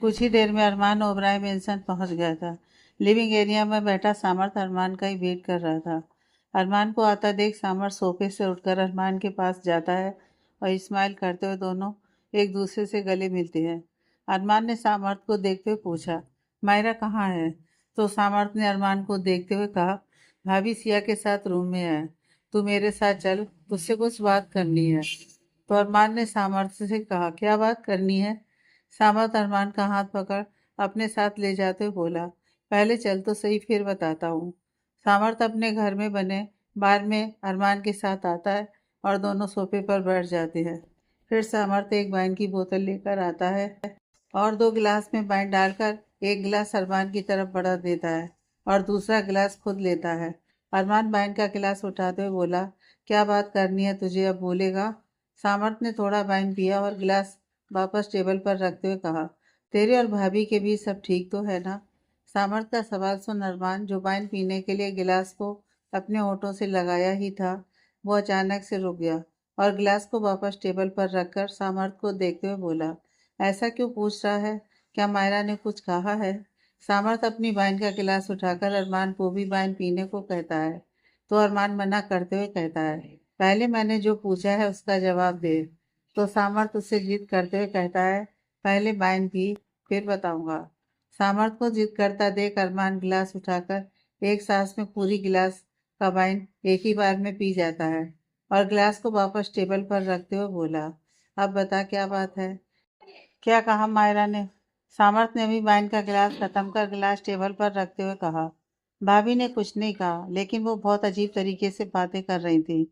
कुछ ही देर में अरमान ओबराय मेंशन पहुंच गया था। लिविंग एरिया में बैठा सामर्थ अरमान का ही वेट कर रहा था। अरमान को आता देख सामर्थ सोफे से उठकर अरमान के पास जाता है और स्माइल करते हुए दोनों एक दूसरे से गले मिलते हैं। अरमान ने सामर्थ को देखते हुए पूछा, मायरा कहाँ है? तो सामर्थ ने अरमान को देखते हुए कहा, भाभी सिया के साथ रूम में है, तू मेरे साथ चल, तुझसे कुछ बात करनी है। तो अरमान ने सामर्थ से कहा, क्या बात करनी है? सामर्थ अरमान का हाथ पकड़ अपने साथ ले जाते हुए बोला, पहले चल तो सही, फिर बताता हूँ। सामर्थ अपने घर में बने बार में अरमान के साथ आता है और दोनों सोफे पर बैठ जाते हैं। फिर सामर्थ एक वाइन की बोतल लेकर आता है और 2 गिलास में वाइन डालकर एक गिलास अरमान की तरफ बढ़ा देता है और दूसरा गिलास खुद लेता है। अरमान वाइन का गिलास उठाते हुए बोला, क्या बात करनी है तुझे, अब बोलेगा? सामर्थ ने थोड़ा वाइन पिया और गिलास वापस टेबल पर रखते हुए कहा, तेरे और भाभी के बीच सब ठीक तो है ना? सामर्थ का सवाल सुन अरमान, जो वाइन पीने के लिए गिलास को अपने होठों से लगाया ही था, वो अचानक से रुक गया और गिलास को वापस टेबल पर रखकर सामर्थ को देखते हुए बोला, ऐसा क्यों पूछ रहा है? क्या मायरा ने कुछ कहा है? सामर्थ अपनी वाइन का गिलास उठाकर अरमान को भी वाइन पीने को कहता है, तो अरमान मना करते हुए कहता है, पहले मैंने जो पूछा है उसका जवाब दे। तो सामर्थ उससे जिद करते हुए कहता है, पहले वाइन पी, फिर बताऊंगा। सामर्थ को जिद करता देख अरमान गिलास उठाकर एक सांस में पूरी गिलास का वाइन एक ही बार में पी जाता है और गिलास को वापस टेबल पर रखते हुए बोला, अब बता क्या बात है? क्या कहा मायरा ने? सामर्थ ने भी वाइन का गिलास खत्म कर गिलास टेबल पर रखते हुए कहा, भाभी ने कुछ नहीं कहा, लेकिन वो बहुत अजीब तरीके से बातें कर रही थी।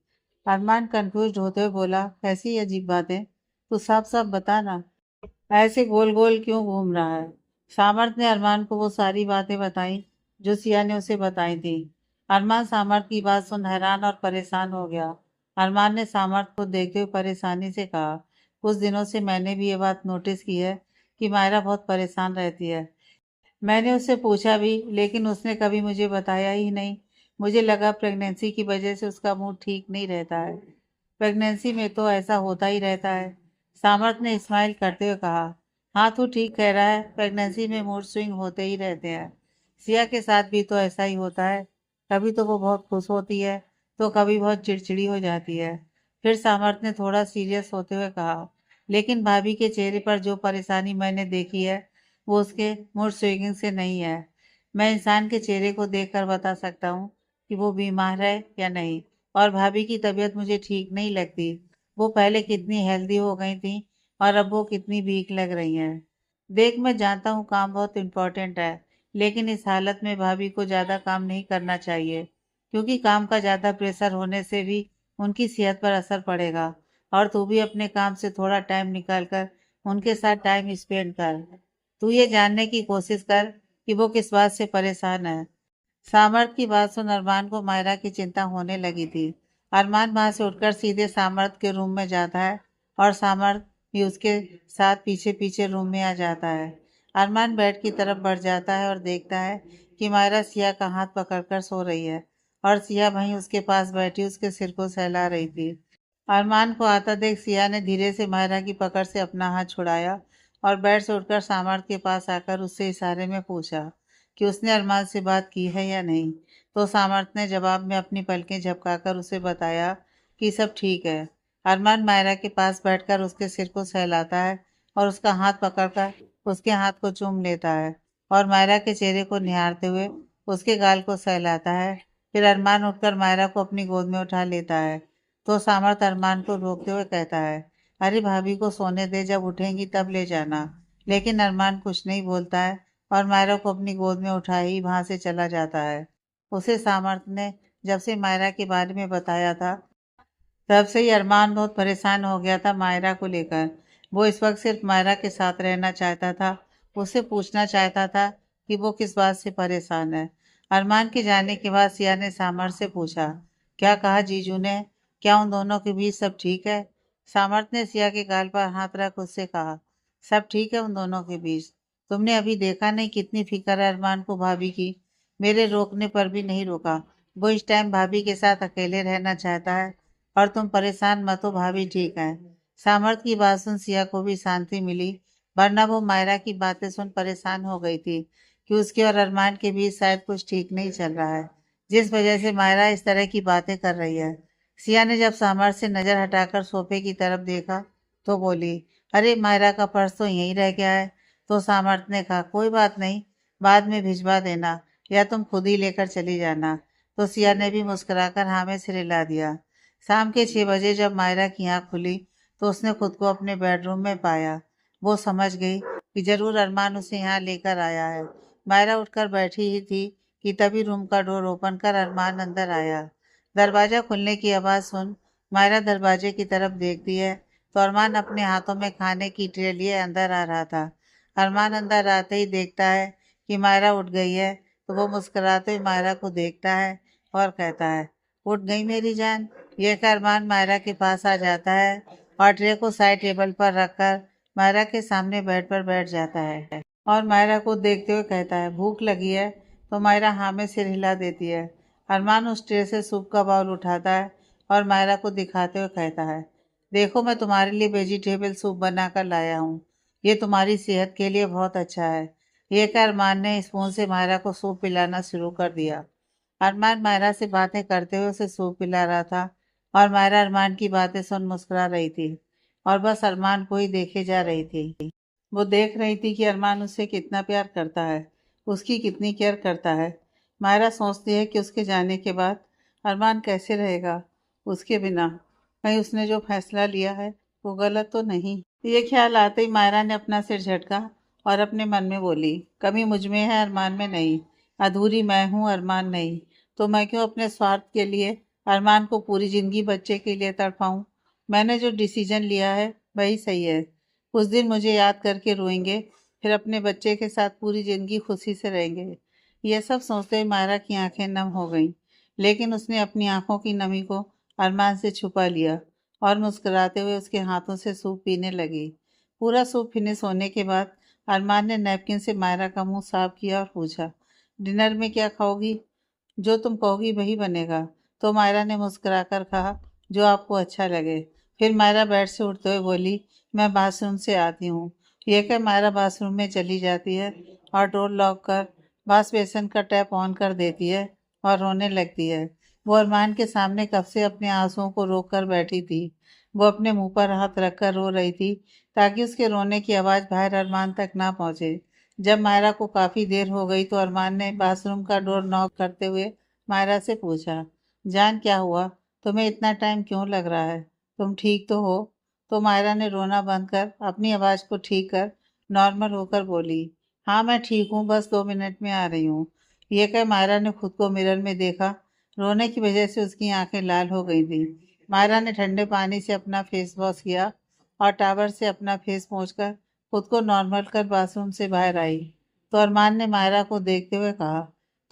अरमान कंफ्यूज होते हुए बोला, कैसी अजीब बातें? तू साफ साफ बता ना, ऐसे गोल गोल क्यों घूम रहा है? सामर्थ ने अरमान को वो सारी बातें बताई जो सिया ने उसे बताई थी। अरमान सामर्थ की बात सुन हैरान और परेशान हो गया। अरमान ने सामर्थ को देखते हुए परेशानी से कहा, कुछ दिनों से मैंने भी ये बात नोटिस की है कि मायरा बहुत परेशान रहती है। मैंने उससे पूछा भी, लेकिन उसने कभी मुझे बताया ही नहीं। मुझे लगा प्रेगनेंसी की वजह से उसका मूड ठीक नहीं रहता है। प्रेगनेंसी में तो ऐसा होता ही रहता है। सामर्थ ने स्माइल करते हुए कहा, हाँ तू ठीक कह रहा है, प्रेगनेंसी में मूड स्विंग होते ही रहते हैं। सिया के साथ भी तो ऐसा ही होता है, कभी तो वो बहुत खुश होती है तो कभी बहुत चिड़चिड़ी हो जाती है। फिर सामर्थ ने थोड़ा सीरियस होते हुए कहा, लेकिन भाभी के चेहरे पर जो परेशानी मैंने देखी है वो उसके मूड स्विंगिंग से नहीं है। मैं इंसान के चेहरे को देखकर बता सकता हूँ कि वो बीमार है या नहीं। और भाभी की तबीयत मुझे ठीक नहीं लगती। वो पहले कितनी हेल्दी हो गई थी और अब वो कितनी वीक लग रही हैं। देख, मैं जानता हूँ काम बहुत इम्पोर्टेंट है, लेकिन इस हालत में भाभी को ज़्यादा काम नहीं करना चाहिए, क्योंकि काम का ज़्यादा प्रेशर होने से भी उनकी सेहत पर असर पड़ेगा। और तू भी अपने काम से थोड़ा टाइम निकाल कर उनके साथ टाइम स्पेंड कर। तू ये जानने की कोशिश कर कि वो किस बात से परेशान है। सामर्थ की बात सुन अरमान को मायरा की चिंता होने लगी थी। अरमान वहां से उठकर सीधे सामर्थ के रूम में जाता है और सामर्थ भी उसके साथ पीछे पीछे रूम में आ जाता है। अरमान बेड की तरफ बढ़ जाता है और देखता है कि मायरा सिया का हाथ पकड़कर सो रही है और सिया वहीं उसके पास बैठी उसके सिर को सहला रही थी। अरमान को आता देख सिया ने धीरे से मायरा की पकड़ से अपना हाथ छुड़ाया और बेड से उठकर सामर्थ के पास आकर उससे इशारे में पूछा कि उसने अरमान से बात की है या नहीं। तो सामर्थ ने जवाब में अपनी पलकें झपकाकर उसे बताया कि सब ठीक है। अरमान मायरा के पास बैठकर उसके सिर को सहलाता है और उसका हाथ पकड़कर उसके हाथ को चूम लेता है और मायरा के चेहरे को निहारते हुए उसके गाल को सहलाता है। फिर अरमान उठकर मायरा को अपनी गोद में उठा लेता है। तो सामर्थ अरमान को रोकते हुए कहता है, अरे भाभी को सोने दे, जब उठेंगी तब ले जाना। लेकिन अरमान कुछ नहीं बोलता है और मायरा को अपनी गोद में उठाए ही वहां से चला जाता है। उसे सामर्थ ने जब से मायरा के बारे में बताया था, तब से ही अरमान बहुत परेशान हो गया था मायरा को लेकर। वो इस वक्त सिर्फ मायरा के साथ रहना चाहता था। उससे पूछना चाहता था कि वो किस बात से परेशान है। अरमान के जाने के बाद सिया ने सामर्थ से पूछा, क्या कहा जीजू ने? क्या उन दोनों के बीच सब ठीक है? सामर्थ ने सिया के गाल पर हाथ रख उससे कहा, सब ठीक है उन दोनों के बीच। तुमने अभी देखा नहीं कितनी फिक्र है अरमान को भाभी की। मेरे रोकने पर भी नहीं रोका। वो इस टाइम भाभी के साथ अकेले रहना चाहता है। और तुम परेशान मत हो, भाभी ठीक है। सामर्थ की बात सुन सिया को भी शांति मिली। वरना वो मायरा की बातें सुन परेशान हो गई थी कि उसके और अरमान के बीच शायद कुछ ठीक नहीं चल रहा है, जिस वजह से मायरा इस तरह की बातें कर रही है। सिया ने जब सामर से नजर हटाकर सोफे की तरफ देखा तो बोली, अरे मायरा का पर्स तो यहीं रह गया है। तो सामर्थ ने कहा, कोई बात नहीं, बाद में भिजवा देना या तुम खुद ही लेकर चली जाना। तो सिया ने भी मुस्कुराकर हाँ में सिर हिला दिया। शाम के 6 बजे जब मायरा की आँख खुली तो उसने खुद को अपने बेडरूम में पाया। वो समझ गई कि जरूर अरमान उसे यहाँ लेकर आया है। मायरा उठकर बैठी ही थी कि तभी रूम का डोर ओपन कर अरमान अंदर आया। दरवाजा खुलने की आवाज़ सुन मायरा दरवाजे की तरफ देखती है तो अरमान अपने हाथों में खाने की ट्रे लिए अंदर आ रहा था। अरमान अंदर आते ही देखता है कि मायरा उठ गई है तो वो मुस्कुराते हुए मायरा को देखता है और कहता है, उठ गई मेरी जान। ये कह अरमान मायरा के पास आ जाता है और ट्रे को साइड टेबल पर रखकर मायरा के सामने बेड पर बैठ जाता है और मायरा को देखते हुए कहता है, भूख लगी है? तो मायरा हाँ में सिर हिला देती है। अरमान उस ट्रे से सूप का बाउल उठाता है और मायरा को दिखाते हुए कहता है, देखो मैं तुम्हारे लिए वेजिटेबल सूप बनाकर लाया हूँ। ये तुम्हारी सेहत के लिए बहुत अच्छा है। ये कह अरमान ने स्पून से मायरा को सूप पिलाना शुरू कर दिया। अरमान मायरा से बातें करते हुए उसे सूप पिला रहा था और मायरा अरमान की बातें सुन मुस्कुरा रही थी और बस अरमान को ही देखे जा रही थी। वो देख रही थी कि अरमान उससे कितना प्यार करता है, उसकी कितनी केयर करता है। मायरा सोचती है कि उसके जाने के बाद अरमान कैसे रहेगा उसके बिना। कहीं उसने जो फैसला लिया है वो गलत तो नहीं। ये ख्याल आते ही मायरा ने अपना सिर झटका और अपने मन में बोली, कमी मुझ में है अरमान में नहीं। अधूरी मैं हूँ अरमान नहीं। तो मैं क्यों अपने स्वार्थ के लिए अरमान को पूरी जिंदगी बच्चे के लिए तड़पाऊं। मैंने जो डिसीजन लिया है वही सही है। कुछ दिन मुझे याद करके रोएंगे, फिर अपने बच्चे के साथ पूरी जिंदगी खुशी से रहेंगे। यह सब सोचते हुए मायरा की आंखें नम हो गईं, लेकिन उसने अपनी आंखों की नमी को अरमान से छुपा लिया और मुस्कुराते हुए उसके हाथों से सूप पीने लगी। पूरा सूप फिनिश होने के बाद अरमान ने नैपकिन से मायरा का मुंह साफ किया और पूछा, डिनर में क्या खाओगी? जो तुम कहोगी वही बनेगा। तो मायरा ने मुस्कुराकर कहा, जो आपको अच्छा लगे। फिर मायरा बेड से उठते हुए बोली, मैं बाथरूम से आती हूँ। यह कह मायरा बाथरूम में चली जाती है और डोर लॉक कर वॉश बेसिन का टैप ऑन कर देती है और रोने लगती है। वो अरमान के सामने कब से अपने आंसुओं को रोक कर बैठी थी। वो अपने मुंह पर हाथ रखकर रो रही थी ताकि उसके रोने की आवाज़ बाहर अरमान तक ना पहुंचे। जब मायरा को काफ़ी देर हो गई तो अरमान ने बाथरूम का डोर नॉक करते हुए मायरा से पूछा, जान क्या हुआ? तुम्हें इतना टाइम क्यों लग रहा है? तुम ठीक तो हो? तो मायरा ने रोना बंद कर अपनी आवाज़ को ठीक कर नॉर्मल होकर बोली, हाँ मैं ठीक हूँ, बस 2 मिनट में आ रही हूँ। ये कह मायरा ने खुद को मिरर में देखा। रोने की वजह से उसकी आंखें लाल हो गई थी। मायरा ने ठंडे पानी से अपना फेस वॉश किया और टावर से अपना फेस पोंछकर खुद को नॉर्मल कर बाथरूम से बाहर आई। तो अरमान ने मायरा को देखते हुए कहा,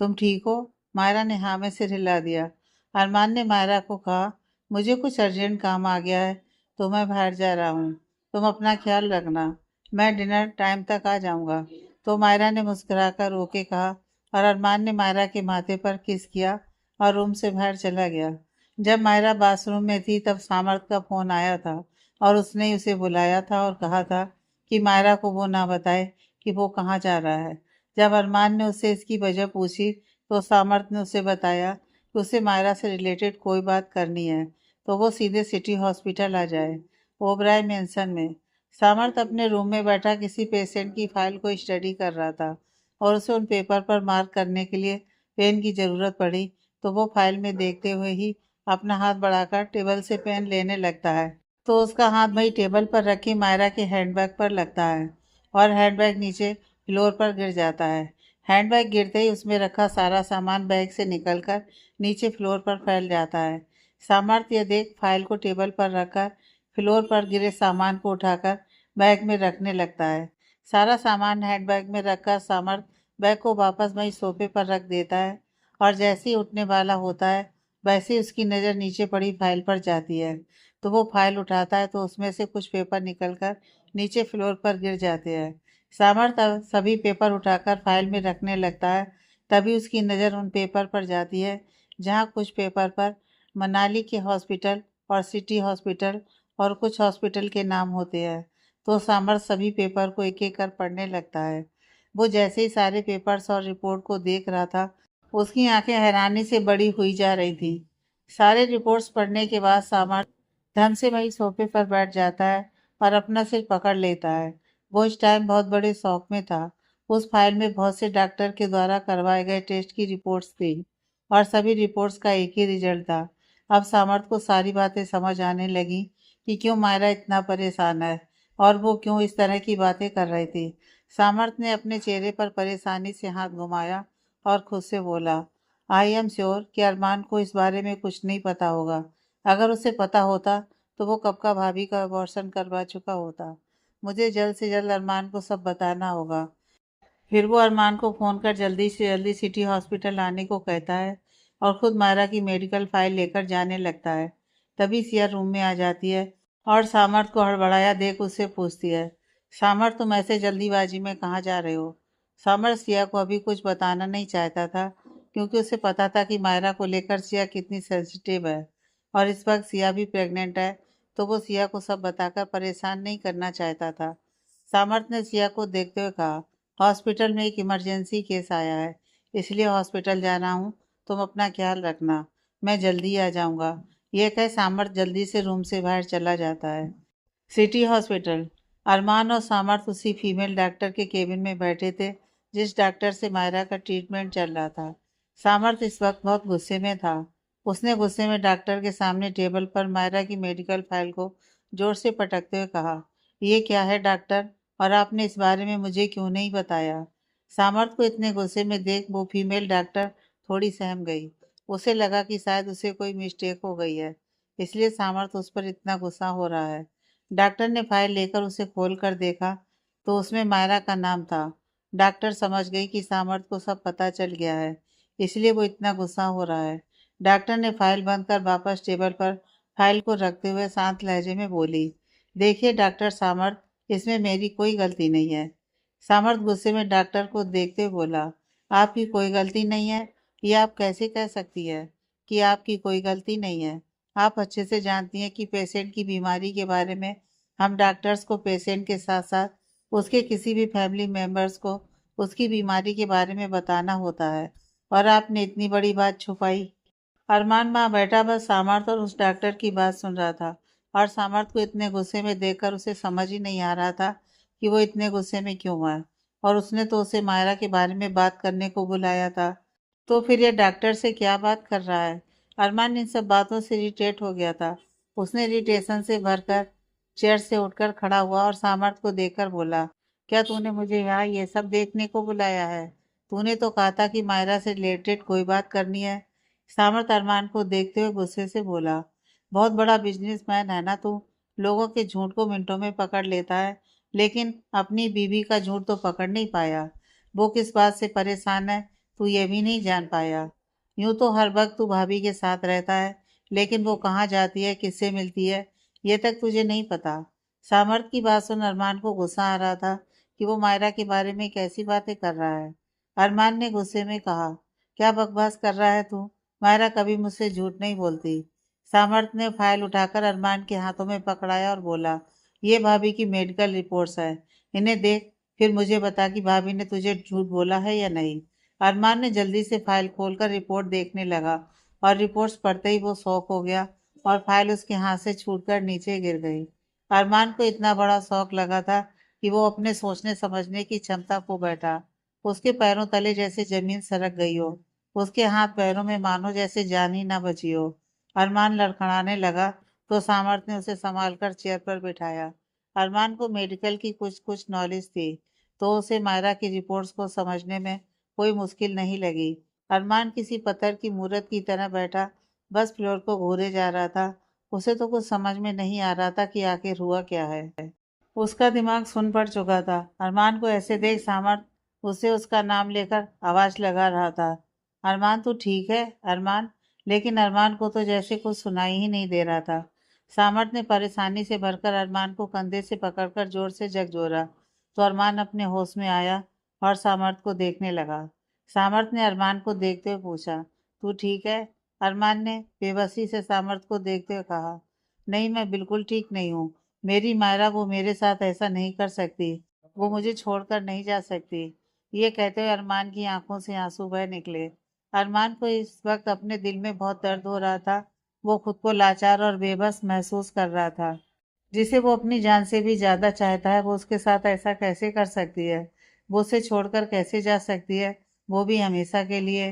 तुम ठीक हो? मायरा ने हाँ में सिर हिला दिया। अरमान ने मायरा को कहा, मुझे कुछ अर्जेंट काम आ गया है तो मैं बाहर जा रहा हूँ। तुम अपना ख्याल रखना, मैं डिनर टाइम तक आ जाऊँगा। तो मायरा ने मुस्कुराकर ओके कहा और अरमान ने मायरा के माथे पर किस किया और रूम से बाहर चला गया। जब मायरा बाथरूम में थी तब सामर्थ का फ़ोन आया था और उसने उसे बुलाया था और कहा था कि मायरा को वो ना बताए कि वो कहाँ जा रहा है। जब अरमान ने उससे इसकी वजह पूछी तो सामर्थ ने उसे बताया कि उसे मायरा से रिलेटेड कोई बात करनी है तो वो सीधे सिटी हॉस्पिटल आ जाए, ओबराय मेंशन में। सामर्थ अपने रूम में बैठा किसी पेशेंट की फाइल को स्टडी कर रहा था और उसे उन पेपर पर मार्क करने के लिए पेन की ज़रूरत पड़ी तो वो फाइल में देखते हुए ही अपना हाथ बढ़ाकर टेबल से पेन लेने लगता है तो उसका हाथ वही टेबल पर रखी मायरा के हैंडबैग पर लगता है और हैंडबैग नीचे फ्लोर पर गिर जाता है। हैंडबैग गिरते ही उसमें रखा सारा सामान बैग से निकलकर नीचे फ्लोर पर फैल जाता है। सामर्थ्य देख फाइल को टेबल पर रखकर फ्लोर पर गिरे सामान को उठाकर बैग में रखने लगता है। सारा सामान हैंडबैग में रखकर सामर्थ बैग को वापस वही सोफे पर रख देता है और जैसे ही उठने वाला होता है वैसे ही उसकी नज़र नीचे पड़ी फाइल पर जाती है। तो वो फाइल उठाता है तो उसमें से कुछ पेपर निकलकर नीचे फ्लोर पर गिर जाते हैं। सामर्थ्य सभी पेपर उठाकर फाइल में रखने लगता है। तभी उसकी नज़र उन पेपर पर जाती है जहाँ कुछ पेपर पर मनाली के हॉस्पिटल और सिटी हॉस्पिटल और कुछ हॉस्पिटल के नाम होते हैं। तो सामर्थ सभी पेपर को एक एक कर पढ़ने लगता है। वो जैसे ही सारे पेपर्स और रिपोर्ट को देख रहा था, उसकी आंखें हैरानी से बड़ी हुई जा रही थी। सारे रिपोर्ट्स पढ़ने के बाद सामर्थ धम से वही सोफे पर बैठ जाता है और अपना सिर पकड़ लेता है। वो इस टाइम बहुत बड़े शौक में था। उस फाइल में बहुत से डॉक्टर के द्वारा करवाए गए टेस्ट की रिपोर्ट्स थी और सभी रिपोर्ट्स का एक ही रिजल्ट था। अब सामर्थ को सारी बातें समझ आने लगी कि क्यों मायरा इतना परेशान है और वो क्यों इस तरह की बातें कर रही थी। सामर्थ ने अपने चेहरे पर परेशानी से हाथ घुमाया और खुद से बोला, आई एम श्योर कि अरमान को इस बारे में कुछ नहीं पता होगा। अगर उसे पता होता तो वो कब का भाभी का अबॉर्शन करवा चुका होता। मुझे जल्द से जल्द अरमान को सब बताना होगा। फिर वो अरमान को फ़ोन कर जल्दी से जल्दी सिटी हॉस्पिटल आने को कहता है और खुद मायरा की मेडिकल फाइल लेकर जाने लगता है। तभी सिया रूम में आ जाती है और सामर्थ को हड़बड़ाया देख उससे पूछती है, सामर्थ तुम ऐसे जल्दीबाजी में कहाँ जा रहे हो? सामर्थ सिया को अभी कुछ बताना नहीं चाहता था क्योंकि उसे पता था कि मायरा को लेकर सिया कितनी सेंसिटिव है और इस वक्त सिया भी प्रेग्नेंट है, तो वो सिया को सब बताकर परेशान नहीं करना चाहता था। सामर्थ ने सिया को देखते हुए कहा, हॉस्पिटल में एक इमरजेंसी केस आया है, इसलिए हॉस्पिटल जाना हूँ। तुम अपना ख्याल रखना, मैं जल्दी आ जाऊँगा। यह कह सामर्थ जल्दी से रूम से बाहर चला जाता है। City hospital. अरमान और सामर्थ उसी फीमेल डॉक्टर के केबिन में बैठे थे जिस डॉक्टर से मायरा का ट्रीटमेंट चल रहा था। सामर्थ इस वक्त बहुत गुस्से में था। उसने गुस्से में डॉक्टर के सामने टेबल पर मायरा की मेडिकल फाइल को जोर से पटकते हुए कहा, ये क्या है डॉक्टर, और आपने इस बारे में मुझे क्यों नहीं बताया? सामर्थ को इतने गुस्से में देख वो फीमेल डॉक्टर थोड़ी सहम गई। उसे लगा कि शायद उसे कोई मिस्टेक हो गई है, इसलिए सामर्थ उस पर इतना गुस्सा हो रहा है। डॉक्टर ने फाइल लेकर उसे खोल कर देखा तो उसमें मायरा का नाम था। डॉक्टर समझ गई कि सामर्थ को सब पता चल गया है, इसलिए वो इतना गुस्सा हो रहा है। डॉक्टर ने फाइल बंद कर वापस टेबल पर फाइल को रखते हुए शांत लहजे में बोली, देखिए डॉक्टर सामर्थ, इसमें मेरी कोई गलती नहीं है। सामर्थ गुस्से में डॉक्टर को देखते हुए बोला, आपकी कोई गलती नहीं है? ये आप कैसे कह सकती है कि आपकी कोई गलती नहीं है? आप अच्छे से जानती हैं कि पेशेंट की बीमारी के बारे में हम डॉक्टर्स को पेशेंट के साथ साथ उसके किसी भी फैमिली मेम्बर्स को उसकी बीमारी के बारे में बताना होता है, और आपने इतनी बड़ी बात छुपाई। अरमान वहाँ बैठा बस सामर्थ और उस डॉक्टर की बात सुन रहा था, और सामर्थ को इतने गुस्से में देखकर उसे समझ ही नहीं आ रहा था कि वो इतने गुस्से में क्यों हुआ है। और उसने तो उसे मायरा के बारे में बात करने को बुलाया था, तो फिर ये डॉक्टर से क्या बात कर रहा है? अरमान इन सब बातों से इरिटेट हो गया था। उसने इरिटेशन से भरकर चेयर से उठकर खड़ा हुआ और सामर्थ को देखकर बोला, क्या तूने मुझे यहाँ ये सब देखने को बुलाया है? तूने तो कहा था कि मायरा से रिलेटेड कोई बात करनी है। सामर्थ अरमान को देखते हुए गुस्से से बोला, बहुत बड़ा बिजनेसमैन है ना तू, लोगों के झूठ को मिनटों में पकड़ लेता है, लेकिन अपनी बीवी का झूठ तो पकड़ नहीं पाया। वो किस बात से परेशान है तू ये भी नहीं जान पाया। यूं तो हर वक्त तू भाभी के साथ रहता है, लेकिन वो कहाँ जाती है, किससे मिलती है, ये तक तुझे नहीं पता। सामर्थ की बात सुन अरमान को गुस्सा आ रहा था कि वो मायरा के बारे में कैसी बातें कर रहा है। अरमान ने गुस्से में कहा, क्या बकवास कर रहा है तू? मायरा कभी मुझसे झूठ नहीं बोलती। सामर्थ ने फाइल उठाकर अरमान के हाथों में पकड़ाया और बोला, ये भाभी की मेडिकल रिपोर्ट्स है, इन्हें देख, फिर मुझे बता कि भाभी ने तुझे झूठ बोला है या नहीं। अरमान ने जल्दी से फाइल खोलकर रिपोर्ट देखने लगा, और रिपोर्ट्स पढ़ते ही वो शौक हो गया और फाइल उसके हाथ से छूटकर नीचे गिर गई। अरमान को इतना बड़ा शौक लगा था कि वो अपने सोचने समझने की क्षमता खो बैठा। उसके पैरों तले जैसे जमीन सरक गई हो, उसके हाथ पैरों में मानो जैसे जान ही ना बची हो। अरमान लड़खड़ाने लगा तो सामर्थ ने उसे संभालकर चेयर पर बिठाया। अरमान को मेडिकल की कुछ कुछ नॉलेज थी, तो उसे मायरा की रिपोर्ट्स को समझने में कोई मुश्किल नहीं लगी। अरमान किसी पत्थर की मूरत की तरह बैठा बस फ्लोर को घूरे जा रहा था। उसे तो कुछ समझ में नहीं आ रहा था कि आखिर हुआ क्या है। उसका दिमाग सुन पड़ चुका था। अरमान को ऐसे देख सामर्थ उसे उसका नाम लेकर आवाज लगा रहा था, अरमान तू ठीक है अरमान? लेकिन अरमान को तो जैसे कुछ सुनाई ही नहीं दे रहा था। सामर्थ ने परेशानी से भरकर अरमान को कंधे से पकड़कर जोर से झकझोरा, तो अरमान अपने होश में आया और सामर्थ को देखने लगा। सामर्थ ने अरमान को देखते हुए पूछा, तू ठीक है? अरमान ने बेबसी से सामर्थ को देखते हुए कहा, नहीं मैं बिल्कुल ठीक नहीं हूँ, मेरी मायरा, वो मेरे साथ ऐसा नहीं कर सकती। वो मुझे छोड़कर नहीं जा सकती। ये कहते हुए अरमान की आंखों से आंसू बह निकले। अरमान को इस वक्त अपने दिल में बहुत दर्द हो रहा था। वो खुद को लाचार और बेबस महसूस कर रहा था। जिसे वो अपनी जान से भी ज्यादा चाहता है, वो उसके साथ ऐसा कैसे कर सकती है? वो उसे छोड़कर कैसे जा सकती है, वो भी हमेशा के लिए?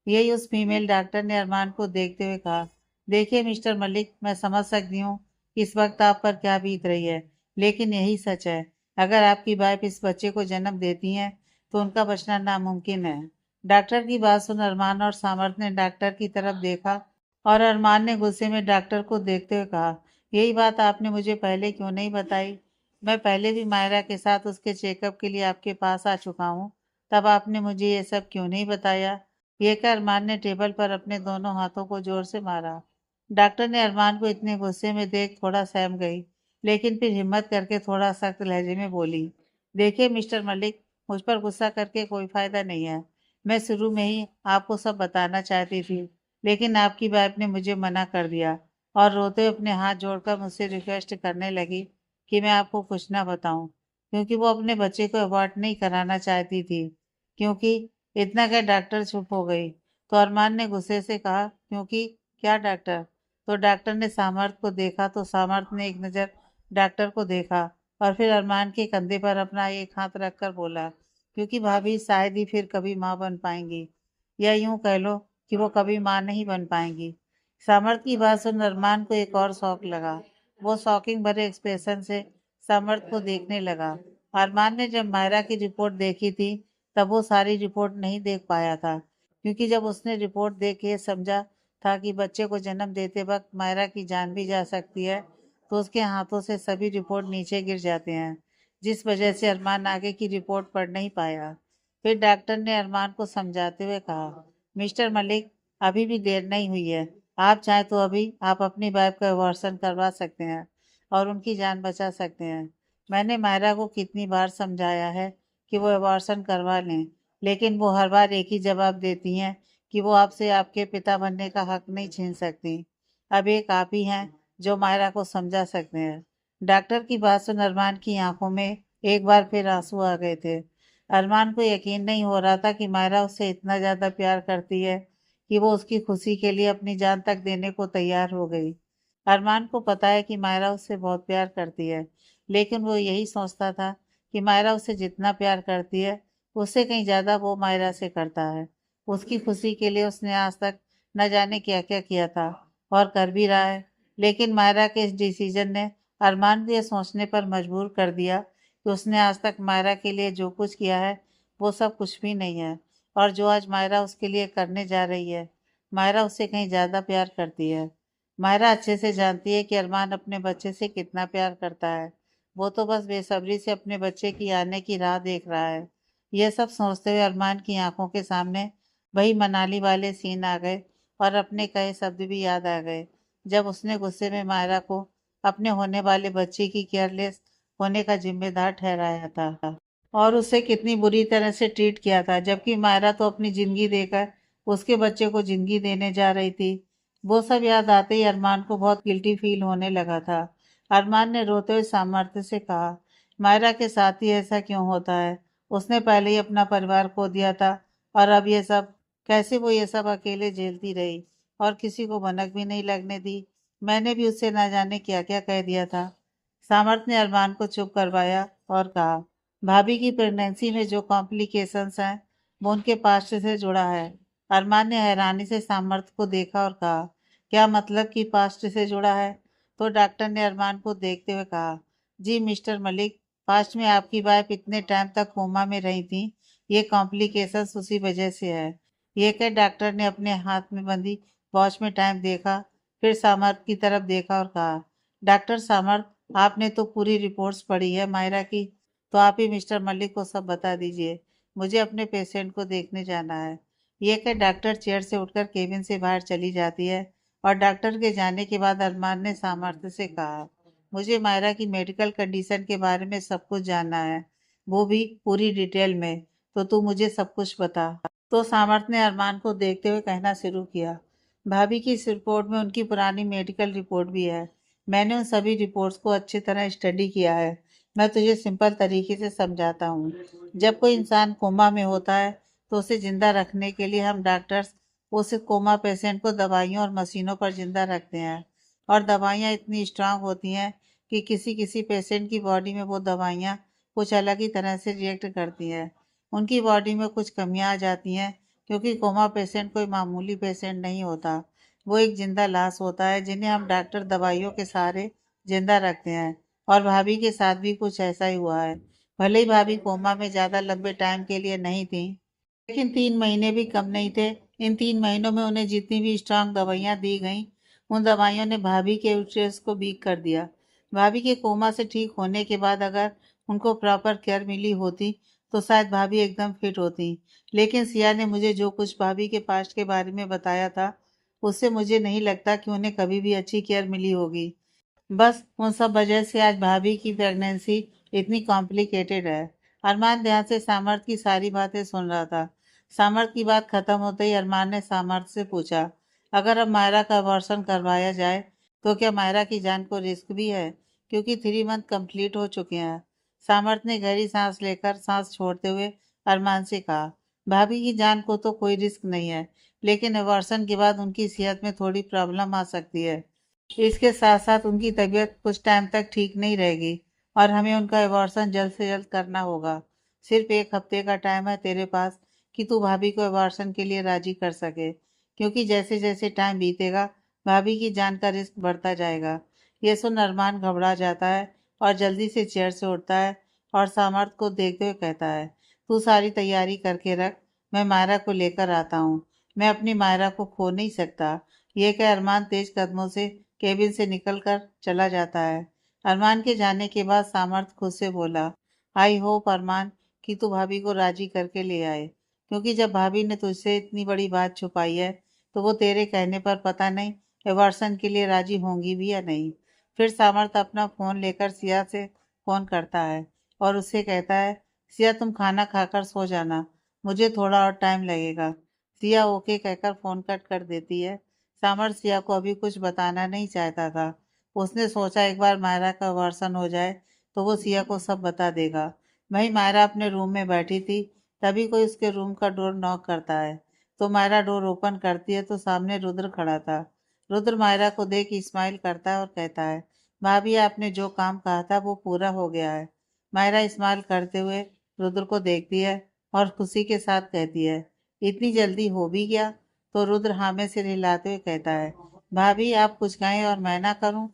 यही उस फीमेल डॉक्टर ने अरमान को देखते हुए कहा, देखिए मिस्टर मलिक, मैं समझ सकती हूँ इस वक्त आप पर क्या बीत रही है, लेकिन यही सच है। अगर आपकी वाइफ इस बच्चे को जन्म देती हैं तो उनका बचना नामुमकिन है। डॉक्टर की बात सुन अरमान और सामर्थ ने डॉक्टर की तरफ देखा और अरमान ने गुस्से में डॉक्टर को देखते हुए कहा, यही बात आपने मुझे पहले क्यों नहीं बताई? मैं पहले भी मायरा के साथ उसके चेकअप के लिए आपके पास आ चुका हूँ। तब आपने मुझे ये सब क्यों नहीं बताया? ये कर अरमान ने टेबल पर अपने दोनों हाथों को जोर से मारा। डॉक्टर ने अरमान को इतने गुस्से में देख थोड़ा सहम गई, लेकिन फिर हिम्मत करके थोड़ा सख्त लहजे में बोली, देखिए मिस्टर मलिक, मुझ पर गुस्सा करके कोई फायदा नहीं है। मैं शुरू में ही आपको सब बताना चाहती थी, लेकिन आपकी वाइफ ने मुझे मना कर दिया और रोते हुए अपने हाथ जोड़कर मुझसे रिक्वेस्ट करने लगी कि मैं आपको कुछ ना बताऊं, क्योंकि वो अपने बच्चे को अबॉर्ट नहीं कराना चाहती थी। क्योंकि इतना कह डॉक्टर चुप हो गई। तो अरमान ने गुस्से से कहा, क्योंकि क्या डॉक्टर? तो डॉक्टर ने सामर्थ को देखा तो सामर्थ ने एक नज़र डॉक्टर को देखा और फिर अरमान के कंधे पर अपना एक हाथ रखकर बोला, क्योंकि भाभी शायद ही फिर कभी माँ बन पाएंगी, या यूं कह लो कि वो कभी माँ नहीं बन पाएंगी। सामर्थ की बात सुन अरमान को एक और शौक लगा। वो शॉकिंग भरे एक्सप्रेशन से सामर्थ को देखने लगा। अरमान ने जब मायरा की रिपोर्ट देखी थी तब वो सारी रिपोर्ट नहीं देख पाया था, क्योंकि जब उसने रिपोर्ट देख के समझा था कि बच्चे को जन्म देते वक्त मायरा की जान भी जा सकती है, तो उसके हाथों से सभी रिपोर्ट नीचे गिर जाते हैं, जिस वजह से अरमान आगे की रिपोर्ट पढ़ नहीं पाया। फिर डॉक्टर ने अरमान को समझाते हुए कहा, मिस्टर मलिक, अभी भी देर नहीं हुई है। आप चाहे तो अभी आप अपनी वाइफ का अबॉर्शन करवा सकते हैं और उनकी जान बचा सकते हैं। मैंने मायरा को कितनी बार समझाया है कि वो अबॉर्शन करवा लें, लेकिन वो हर बार एक ही जवाब देती हैं कि वो आपसे आपके पिता बनने का हक नहीं छीन सकती। अब एक आप ही हैं जो मायरा को समझा सकते हैं। डॉक्टर की बात सुन अरमान की आंखों में एक बार फिर आंसू आ गए थे। अरमान को यकीन नहीं हो रहा था कि मायरा उससे इतना ज़्यादा प्यार करती है कि वो उसकी खुशी के लिए अपनी जान तक देने को तैयार हो गई। अरमान को पता है कि मायरा उससे बहुत प्यार करती है, लेकिन वो यही सोचता था कि मायरा उसे जितना प्यार करती है, उससे कहीं ज़्यादा वो मायरा से करता है। उसकी खुशी के लिए उसने आज तक न जाने क्या क्या किया था और कर भी रहा है, लेकिन मायरा के इस डिसीजन ने अरमान को यह सोचने पर मजबूर कर दिया कि उसने आज तक मायरा के लिए जो कुछ किया है वो सब कुछ भी नहीं है, और जो आज मायरा उसके लिए करने जा रही है, मायरा उससे कहीं ज़्यादा प्यार करती है। मायरा अच्छे से जानती है कि अरमान अपने बच्चे से कितना प्यार करता है। वो तो बस बेसब्री से अपने बच्चे की आने की राह देख रहा है। यह सब सोचते हुए अरमान की आंखों के सामने वही मनाली वाले सीन आ गए और अपने कहे शब्द भी याद आ गए, जब उसने गुस्से में मायरा को अपने होने वाले बच्चे की केयरलेस होने का जिम्मेदार ठहराया था और उसे कितनी बुरी तरह से ट्रीट किया था, जबकि मायरा तो अपनी जिंदगी देकर उसके बच्चे को जिंदगी देने जा रही थी। वो सब याद आते ही अरमान को बहुत गिल्टी फील होने लगा था। अरमान ने रोते हुए सामर्थ्य से कहा, मायरा के साथ ही ऐसा क्यों होता है? उसने पहले ही अपना परिवार खो दिया था और अब ये सब? कैसे वो ये सब अकेले झेलती रही और किसी को भनक भी नहीं लगने दी? मैंने भी उससे ना जाने क्या क्या कह दिया था। सामर्थ ने अरमान को चुप करवाया और कहा, भाभी की प्रेगनेंसी में जो कॉम्प्लिकेशंस हैं वो उनके पास्ट से जुड़ा है। अरमान ने हैरानी से सामर्थ को देखा और कहा, क्या मतलब कि पास्ट से जुड़ा है? तो डॉक्टर ने अरमान को देखते हुए कहा, जी मिस्टर मलिक, पास्ट में आपकी वाइफ इतने टाइम तक कोमा में रही थी, ये कॉम्प्लिकेशंस उसी वजह से है। ये कह डॉक्टर ने अपने हाथ में बंदी वॉच में टाइम देखा, फिर सामर्थ की तरफ देखा और कहा, डॉक्टर सामर्थ, आपने तो पूरी रिपोर्ट्स पढ़ी है मायरा की, तो आप ही मिस्टर मलिक को सब बता दीजिए। मुझे अपने पेशेंट को देखने जाना है। ये कह डॉक्टर चेयर से उठकर केबिन से बाहर चली जाती है और डॉक्टर के जाने के बाद अरमान ने सामर्थ्य से कहा, मुझे मायरा की मेडिकल कंडीशन के बारे में सब कुछ जानना है, वो भी पूरी डिटेल में। तो तू मुझे सब कुछ बता। तो सामर्थ्य ने अरमान को देखते हुए कहना शुरू किया, भाभी की इस रिपोर्ट में उनकी पुरानी मेडिकल रिपोर्ट भी है, मैंने उन सभी रिपोर्ट्स को अच्छी तरह स्टडी किया है। मैं तुझे सिंपल तरीके से समझाता हूँ। जब कोई इंसान कोमा में होता है तो उसे जिंदा रखने के लिए हम डॉक्टर्स उस कोमा पेशेंट को दवाइयों और मशीनों पर जिंदा रखते हैं। और दवाइयाँ इतनी स्ट्रांग होती हैं कि किसी किसी पेशेंट की बॉडी में वो दवाइयाँ कुछ अलग ही तरह से रिएक्ट करती हैं। उनकी बॉडी में कुछ कमियां आ जाती हैं, क्योंकि कोमा पेशेंट कोई मामूली पेशेंट नहीं होता। वो एक जिंदा लाश होता है जिन्हें हम डॉक्टर दवाइयों के सहारे जिंदा रखते हैं। और भाभी के साथ भी कुछ ऐसा ही हुआ है। भले ही भाभी कोमा में ज्यादा लंबे टाइम के लिए नहीं थी, लेकिन 3 महीने भी कम नहीं थे। इन 3 महीनों में उन्हें जितनी भी स्ट्रांग दवाइयाँ दी गईं, उन दवाइयों ने भाभी के यूट्रस को वीक कर दिया। भाभी के कोमा से ठीक होने के बाद अगर उनको प्रॉपर केयर मिली होती तो शायद भाभी एकदम फिट होती। लेकिन सिया ने मुझे जो कुछ भाभी के पास्ट के बारे में बताया था, उससे मुझे नहीं लगता कि उन्हें कभी भी अच्छी केयर मिली होगी। बस उन सब वजह से आज भाभी की प्रेगनेंसी इतनी कॉम्प्लिकेटेड है। अरमान ध्यान से सामर्थ की सारी बातें सुन रहा था। सामर्थ की बात खत्म होते ही अरमान ने सामर्थ से पूछा, अगर अब मायरा का अबॉर्शन करवाया जाए तो क्या मायरा की जान को रिस्क भी है? क्योंकि 3 मंथ कंप्लीट हो चुके हैं। सामर्थ ने गहरी सांस लेकर सांस छोड़ते हुए अरमान से कहा, भाभी की जान को तो कोई रिस्क नहीं है, लेकिन अबॉर्शन के बाद उनकी सेहत में थोड़ी प्रॉब्लम आ सकती है। इसके साथ साथ उनकी तबीयत कुछ टाइम तक ठीक नहीं रहेगी और हमें उनका अबॉर्शन जल्द से जल्द करना होगा। सिर्फ 1 हफ्ते का टाइम है तेरे पास कि तू भाभी को अबॉर्शन के लिए राजी कर सके, क्योंकि जैसे जैसे टाइम बीतेगा भाभी की जान का रिस्क बढ़ता जाएगा। ये सुन अरमान घबरा जाता है और जल्दी से चेयर से उठता है और सामर्थ को देखते हुए कहता है, तू सारी तैयारी करके रख, मैं मायरा को लेकर आता हूँ। मैं अपनी मायरा को खो नहीं सकता। ये कह अरमान तेज कदमों से केबिन से निकलकर चला जाता है। अरमान के जाने के बाद सामर्थ खुद से बोला, आई होप अरमान कि तू भाभी को राजी करके ले आए, क्योंकि जब भाभी ने तुझसे इतनी बड़ी बात छुपाई है तो वो तेरे कहने पर पता नहीं एवर्सन के लिए राजी होंगी भी या नहीं। फिर सामर्थ अपना फोन लेकर सिया से फोन करता है और उससे कहता है, सिया तुम खाना खाकर सो जाना, मुझे थोड़ा और टाइम लगेगा। सिया ओके कहकर फोन कट कर देती है। सामर सिया को अभी कुछ बताना नहीं चाहता था। उसने सोचा एक बार मायरा का वर्सन हो जाए तो वो सिया को सब बता देगा। वहीं मायरा अपने रूम में बैठी थी, तभी कोई उसके रूम का डोर नॉक करता है। तो मायरा डोर ओपन करती है तो सामने रुद्र खड़ा था। रुद्र मायरा को देख स्माइल करता है और कहता है, भाभी आपने जो काम कहा था वो पूरा हो गया है। मायरा स्माइल करते हुए रुद्र को देखती है और खुशी के साथ कहती है, इतनी जल्दी हो भी गया? तो रुद्र हाँ में सिर हिलाते हुए कहता है, भाभी आप कुछ कहें और मैं ना करूं?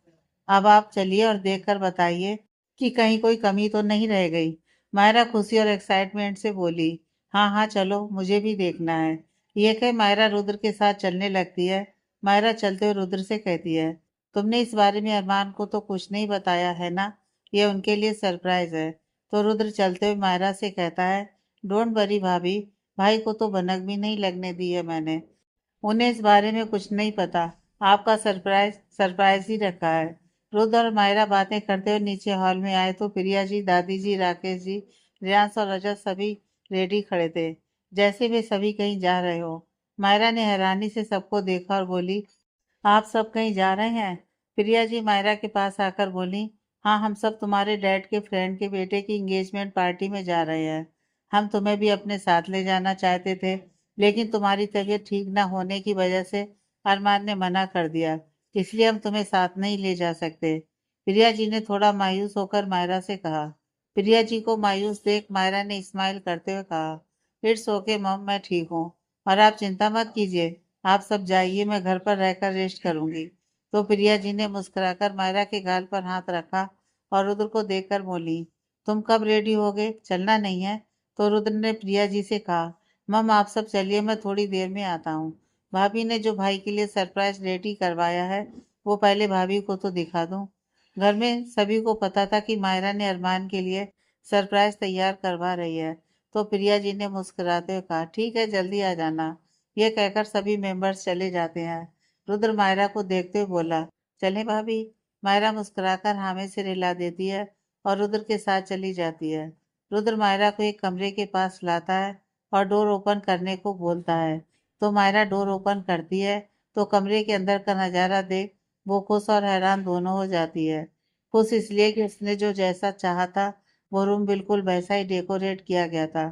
अब आप चलिए और देखकर बताइए कि कहीं कोई कमी तो नहीं रह गई। मायरा खुशी और एक्साइटमेंट से बोली, हाँ हाँ चलो मुझे भी देखना है। ये कह मायरा रुद्र के साथ चलने लगती है। मायरा चलते हुए रुद्र से कहती है, तुमने इस बारे में अरमान को तो कुछ नहीं बताया है ना? ये उनके लिए सरप्राइज है। तो रुद्र चलते हुए मायरा से कहता है, डोंट वरी भाभी, भाई को तो भनक भी नहीं लगने दी है मैंने। उन्हें इस बारे में कुछ नहीं पता। आपका सरप्राइज सरप्राइज ही रखा है। रुद्र और मायरा बातें करते हुए नीचे हॉल में आए तो प्रिया जी, दादी जी, राकेश जी, रियांश और रजत सभी रेडी खड़े थे, जैसे वे सभी कहीं जा रहे हो। मायरा ने हैरानी से सबको देखा और बोली, आप सब कहीं जा रहे हैं? प्रिया जी मायरा के पास आकर बोली, हाँ हम सब तुम्हारे डैड के फ्रेंड के बेटे की एंगेजमेंट पार्टी में जा रहे हैं। हम तुम्हें भी अपने साथ ले जाना चाहते थे, लेकिन तुम्हारी तबीयत ठीक न होने की वजह से अरमान ने मना कर दिया, इसलिए हम तुम्हें साथ नहीं ले जा सकते। प्रिया जी ने थोड़ा मायूस होकर मायरा से कहा। प्रिया जी को मायूस देख मायरा ने स्माइल करते हुए कहा, इट्स ओके मम, मैं ठीक हूँ और आप चिंता मत कीजिए। आप सब जाइए, मैं घर पर रहकर रेस्ट करूंगी। तो प्रिया जी ने मुस्कुराकर मायरा के गाल पर हाथ रखा और रुद्र को देखकर बोली, तुम कब रेडी होगे, चलना नहीं है? तो रुद्र ने प्रिया जी से कहा, मम आप सब चलिए, मैं थोड़ी देर में आता हूँ। भाभी ने जो भाई के लिए सरप्राइज रेडी करवाया है वो पहले भाभी को तो दिखा दूं। घर में सभी को पता था कि मायरा ने अरमान के लिए सरप्राइज तैयार करवा रही है। तो प्रिया जी ने मुस्कुराते हुए कहा, ठीक है जल्दी आ जाना। ये कहकर सभी मेंबर्स चले जाते हैं। रुद्र मायरा को देखते हुए बोला, चलें भाभी? मायरा मुस्कुराकर हामी से हिला देती है और रुद्र के साथ चली जाती है। रुद्र मायरा को एक कमरे के पास लाता है और डोर ओपन करने को बोलता है। तो मायरा डोर ओपन करती है तो कमरे के अंदर का नजारा देख वो खुश और हैरान दोनों हो जाती है। खुश इसलिए कि उसने जो जैसा चाहा था वो रूम बिल्कुल वैसा ही डेकोरेट किया गया था,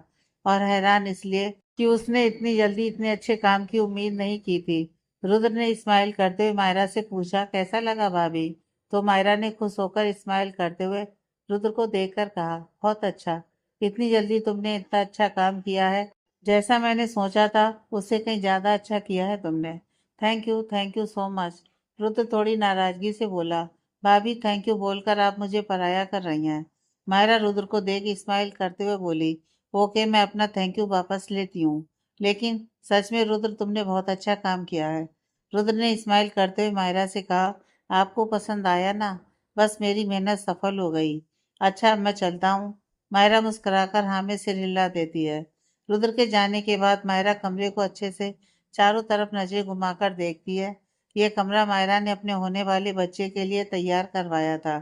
और हैरान इसलिए कि उसने इतनी जल्दी इतने अच्छे काम की उम्मीद नहीं की थी। रुद्र ने स्माइल करते हुए मायरा से पूछा, कैसा लगा भाभी? तो मायरा ने खुश होकर स्माइल करते हुए रुद्र को देखकर कहा, बहुत अच्छा। इतनी जल्दी तुमने इतना अच्छा काम किया है। जैसा मैंने सोचा था उससे कहीं ज्यादा अच्छा किया है तुमने। Thank you so much. Rudra थोड़ी नाराजगी से बोला। भाभी थैंक यू बोलकर आप मुझे पराया कर रही हैं। मायरा रुद्र को देख स्माइल करते हुए बोली, ओके मैं अपना थैंक यू वापस लेती हूँ। लेकिन सच में रुद्र तुमने बहुत अच्छा काम किया है। रुद्र ने स्माइल करते हुए मायरा से कहा, आपको पसंद आया ना? बस मेरी मेहनत सफल हो गई। अच्छा अब मैं चलता हूँ। मायरा मुस्कुराकर हाँ में सिर हिला देती है। रुद्र के जाने के बाद मायरा कमरे को अच्छे से चारों तरफ नजरें घुमाकर देखती है। यह कमरा मायरा ने अपने होने वाले बच्चे के लिए तैयार करवाया था।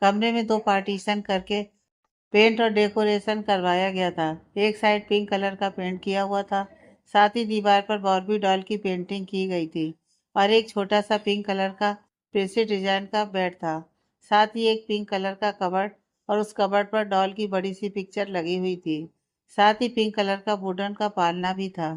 कमरे में दो पार्टीशन करके पेंट और डेकोरेशन करवाया गया था। एक साइड पिंक कलर का पेंट किया हुआ था, साथ ही दीवार पर बार्बी डॉल की पेंटिंग की गई थी, और एक छोटा सा पिंक कलर का प्रिंसेस डिजाइन का बेड था। साथ ही एक पिंक कलर का कबर्ड, और उस कबर्ड पर डॉल की बड़ी सी पिक्चर लगी हुई थी। साथ ही पिंक कलर का वुडन का पालना भी था।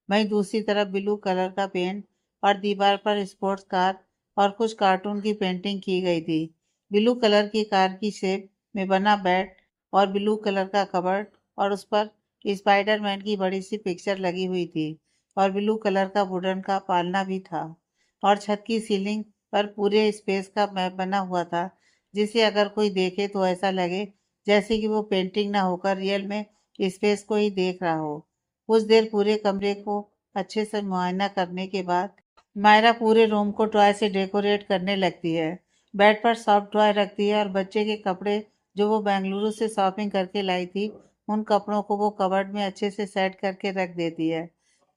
वहीं दूसरी तरफ ब्लू कलर का पेंट और दीवार पर स्पोर्ट्स कार और कुछ कार्टून की पेंटिंग की गई थी। ब्लू कलर की कार की शेप में बना बेड और ब्लू कलर का कबर्ड, और उस पर स्पाइडरमैन की बड़ी सी पिक्चर लगी हुई थी, और ब्लू कलर का वुडन का पालना भी था। और छत की सीलिंग पर पूरे स्पेस का मैप बना हुआ था, जिसे अगर कोई देखे तो ऐसा लगे जैसे कि वो पेंटिंग ना होकर रियल में स्पेस को ही देख रहा हो। कुछ देर पूरे कमरे को अच्छे से मुआयना करने के बाद मायरा पूरे रूम को टॉय से डेकोरेट करने लगती है। बेड पर सॉफ्ट टॉय रखती है और बच्चे के कपड़े जो वो बेंगलुरु से शॉपिंग करके लाई थी, उन कपड़ों को वो कबर्ड में अच्छे से सेट करके रख देती है।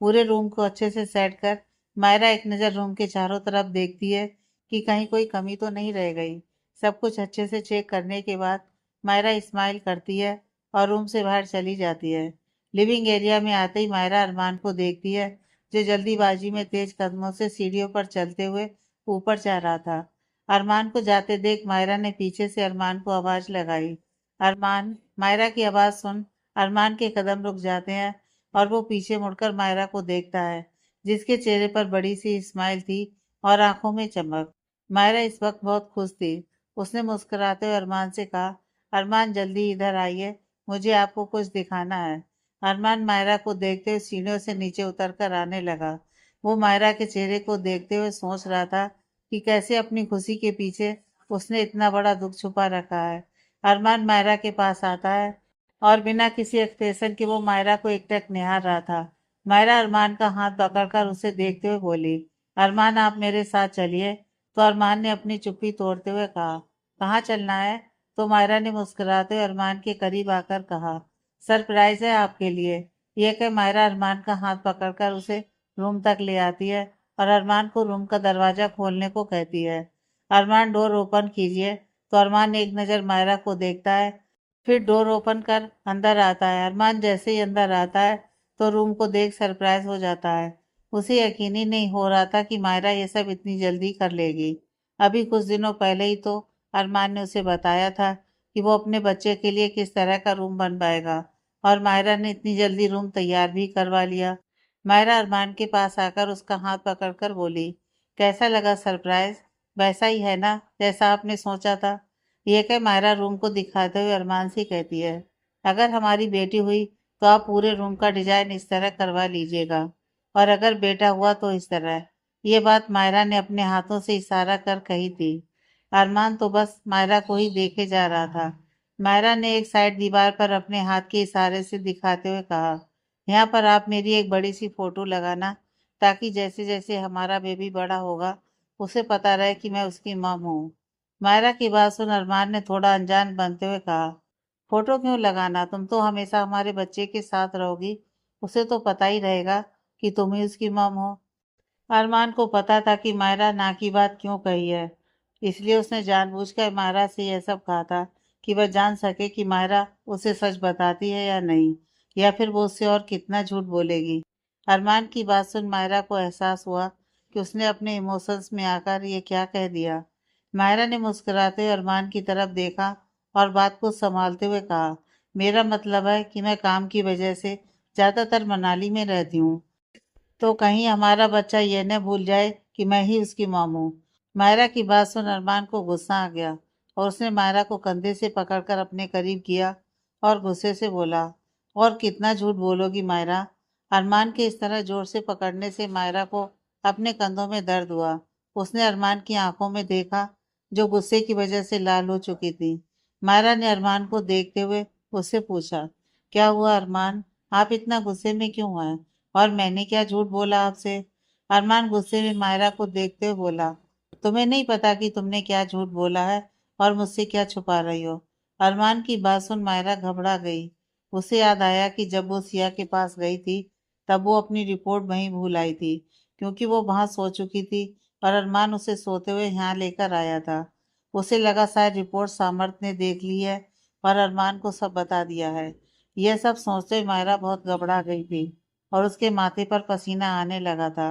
पूरे रूम को अच्छे से सेट कर मायरा एक नज़र रूम के चारों तरफ देखती है कि कहीं कोई कमी तो नहीं रह गई। सब कुछ अच्छे से चेक करने के बाद मायरा स्माइल करती है और रूम से बाहर चली जाती है। लिविंग एरिया में आते ही मायरा अरमान को देखती है, जो जल्दीबाजी में तेज कदमों से सीढ़ियों पर चलते हुए ऊपर जा रहा था। अरमान को जाते देख मायरा ने पीछे से अरमान को आवाज लगाई। अरमान! मायरा की आवाज सुन अरमान के कदम रुक जाते हैं, और वो पीछे मुड़कर मायरा को देखता है, जिसके चेहरे पर बड़ी सी स्माइल थी और आंखों में चमक। मायरा इस वक्त बहुत खुश थी। उसने मुस्कुराते हुए अरमान से कहा, अरमान जल्दी इधर आइए, मुझे आपको कुछ दिखाना है। अरमान मायरा को देखते हुए सीढ़ियों से नीचे उतर कर आने लगा। वो मायरा के चेहरे को देखते हुए सोच रहा था कि कैसे अपनी खुशी के पीछे उसने इतना बड़ा दुख छुपा रखा है। अरमान मायरा के पास आता है और बिना किसी एक्सप्रेशन के वो मायरा को एकटक निहार रहा था। मायरा अरमान का हाथ पकड़कर उसे देखते हुए बोली, अरमान आप मेरे साथ चलिए। तो अरमान ने अपनी चुप्पी तोड़ते हुए कहा, कहाँ चलना है? तो मायरा ने मुस्कुराते हुए अरमान के करीब आकर कहा, सरप्राइज है आपके लिए। यह कह मायरा अरमान का हाथ पकड़कर उसे रूम तक ले आती है और अरमान को रूम का दरवाजा खोलने को कहती है। अरमान डोर ओपन कीजिए। तो अरमान एक नज़र मायरा को देखता है, फिर डोर ओपन कर अंदर आता है। अरमान जैसे ही अंदर आता है तो रूम को देख सरप्राइज हो जाता है। उसे यकीन ही नहीं हो रहा था कि मायरा ये सब इतनी जल्दी कर लेगी। अभी कुछ दिनों पहले ही तो अरमान ने उसे बताया था कि वो अपने बच्चे के लिए किस तरह का रूम बनवाएगा, और मायरा ने इतनी जल्दी रूम तैयार भी करवा लिया। मायरा अरमान के पास आकर उसका हाथ पकड़कर बोली, कैसा लगा सरप्राइज? वैसा ही है ना जैसा आपने सोचा था? ये कह मायरा रूम को दिखाते हुए अरमान से कहती है, अगर हमारी बेटी हुई तो आप पूरे रूम का डिजाइन इस तरह करवा लीजिएगा, और अगर बेटा हुआ तो इस तरह। ये बात मायरा ने अपने हाथों से इशारा कर कही थी। अरमान तो बस मायरा को ही देखे जा रहा था। मायरा ने एक साइड दीवार पर अपने हाथ के इशारे से दिखाते हुए कहा, यहाँ पर आप मेरी एक बड़ी सी फोटो लगाना, ताकि जैसे जैसे हमारा बेबी बड़ा होगा उसे पता रहे कि मैं उसकी मम हूँ। मायरा की बात सुन अरमान ने थोड़ा अनजान बनते हुए कहा, फोटो क्यों लगाना? तुम तो हमेशा हमारे बच्चे के साथ रहोगी, उसे तो पता ही रहेगा कि तुम ही उसकी मम हो। अरमान को पता था कि मायरा ना की बात क्यों कही है, इसलिए उसने जानबूझकर मायरा से यह सब कहा था कि वह जान सके कि मायरा उसे सच बताती है या नहीं, या फिर वो उससे और कितना झूठ बोलेगी। अरमान की बात सुन मायरा को एहसास हुआ कि उसने अपने इमोशंस में आकर ये क्या कह दिया। मायरा ने मुस्कुराते हुए अरमान की तरफ देखा और बात को संभालते हुए कहा, मेरा मतलब है कि मैं काम की वजह से ज़्यादातर मनाली में रहती हूँ, तो कहीं हमारा बच्चा ये न भूल जाए कि मैं ही उसकी माँ हूँ। मायरा की बात सुन अरमान को गुस्सा आ गया और उसने मायरा को कंधे से पकड़कर अपने करीब किया और गुस्से से बोला, और कितना झूठ बोलोगी मायरा। अरमान के इस तरह जोर से पकड़ने से मायरा को अपने कंधों में दर्द हुआ। उसने अरमान की आंखों में देखा, जो गुस्से की वजह से लाल हो चुकी थी। मायरा ने अरमान को देखते हुए उससे पूछा, क्या हुआ अरमान, आप इतना गुस्से में क्यों हैं? और मैंने क्या झूठ बोला आपसे? अरमान गुस्से में मायरा को देखते हुए बोला, तुम्हें नहीं पता कि तुमने क्या झूठ बोला है और मुझसे क्या छुपा रही हो? अरमान की बात सुन मायरा घबरा गई। उसे याद आया कि जब वो सिया के पास गई थी, तब वो अपनी रिपोर्ट वहीं भूल आई थी, क्योंकि वो वहां सो चुकी थी और अरमान उसे सोते हुए यहाँ लेकर आया था। उसे लगा शायद रिपोर्ट सामर्थ ने देख ली है और अरमान को सब बता दिया है। यह सब सोचते हुए मायरा बहुत घबरा गई थी और उसके माथे पर पसीना आने लगा था।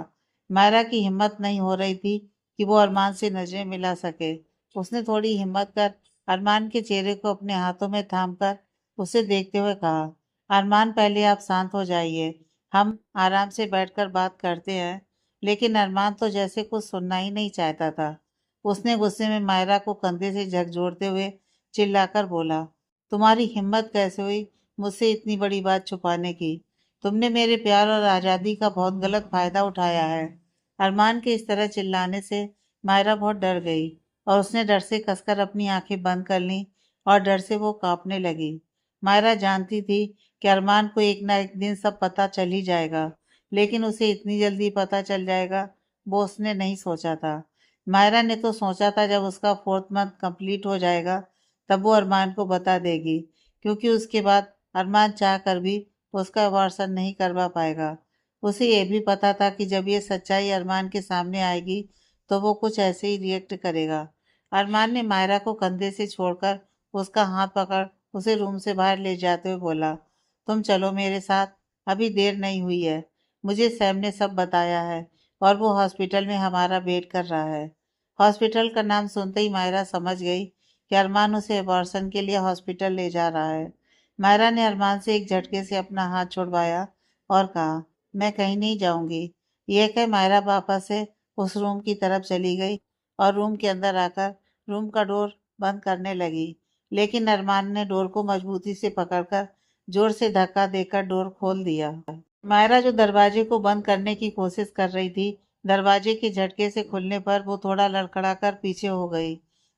मायरा की हिम्मत नहीं हो रही थी कि वो अरमान से नजरें मिला सके। उसने थोड़ी हिम्मत कर अरमान के चेहरे को अपने हाथों में थामकर उसे देखते हुए कहा, अरमान पहले आप शांत हो जाइए, हम आराम से बैठकर बात करते हैं। लेकिन अरमान तो जैसे कुछ सुनना ही नहीं चाहता था। उसने गुस्से में मायरा को कंधे से झकझोरते हुए चिल्लाकर बोला, तुम्हारी हिम्मत कैसे हुई मुझसे इतनी बड़ी बात छुपाने की? तुमने मेरे प्यार और आज़ादी का बहुत गलत फायदा उठाया है। अरमान के इस तरह चिल्लाने से मायरा बहुत डर गई और उसने डर से कसकर अपनी आंखें बंद कर लीं और डर से वो कांपने लगी। मायरा जानती थी कि अरमान को एक ना एक दिन सब पता चल ही जाएगा, लेकिन उसे इतनी जल्दी पता चल जाएगा, वो उसने नहीं सोचा था। मायरा ने तो सोचा था जब उसका 4th मंथ कंप्लीट हो जाएगा, तब वो अरमान को बता देगी, क्योंकि उसके बाद अरमान चाह कर भी उसका अबॉर्शन नहीं करवा पाएगा। उसे ये भी पता था कि जब ये सच्चाई अरमान के सामने आएगी, तो वो कुछ ऐसे ही रिएक्ट करेगा। अरमान ने मायरा को कंधे से छोड़कर उसका हाथ पकड़ उसे रूम से बाहर ले जाते हुए बोला, तुम चलो मेरे साथ, अभी देर नहीं हुई है। मुझे सैम ने सब बताया है और वो हॉस्पिटल में हमारा वेट कर रहा है। हॉस्पिटल का नाम सुनते ही मायरा समझ गई कि अरमान उसे अबॉर्शन के लिए हॉस्पिटल ले जा रहा है। मायरा ने अरमान से एक झटके से अपना हाथ छुड़वाया और कहा, मैं कहीं नहीं जाऊंगी। यह कह मायरा वापस से उस रूम की तरफ चली गई और रूम के अंदर आकर रूम का डोर बंद करने लगी। लेकिन अरमान ने डोर को मजबूती से पकड़कर जोर से धक्का देकर डोर खोल दिया। मायरा जो दरवाजे को बंद करने की कोशिश कर रही थी, दरवाजे के झटके से खुलने पर वो थोड़ा लड़खड़ाकर पीछे हो गई।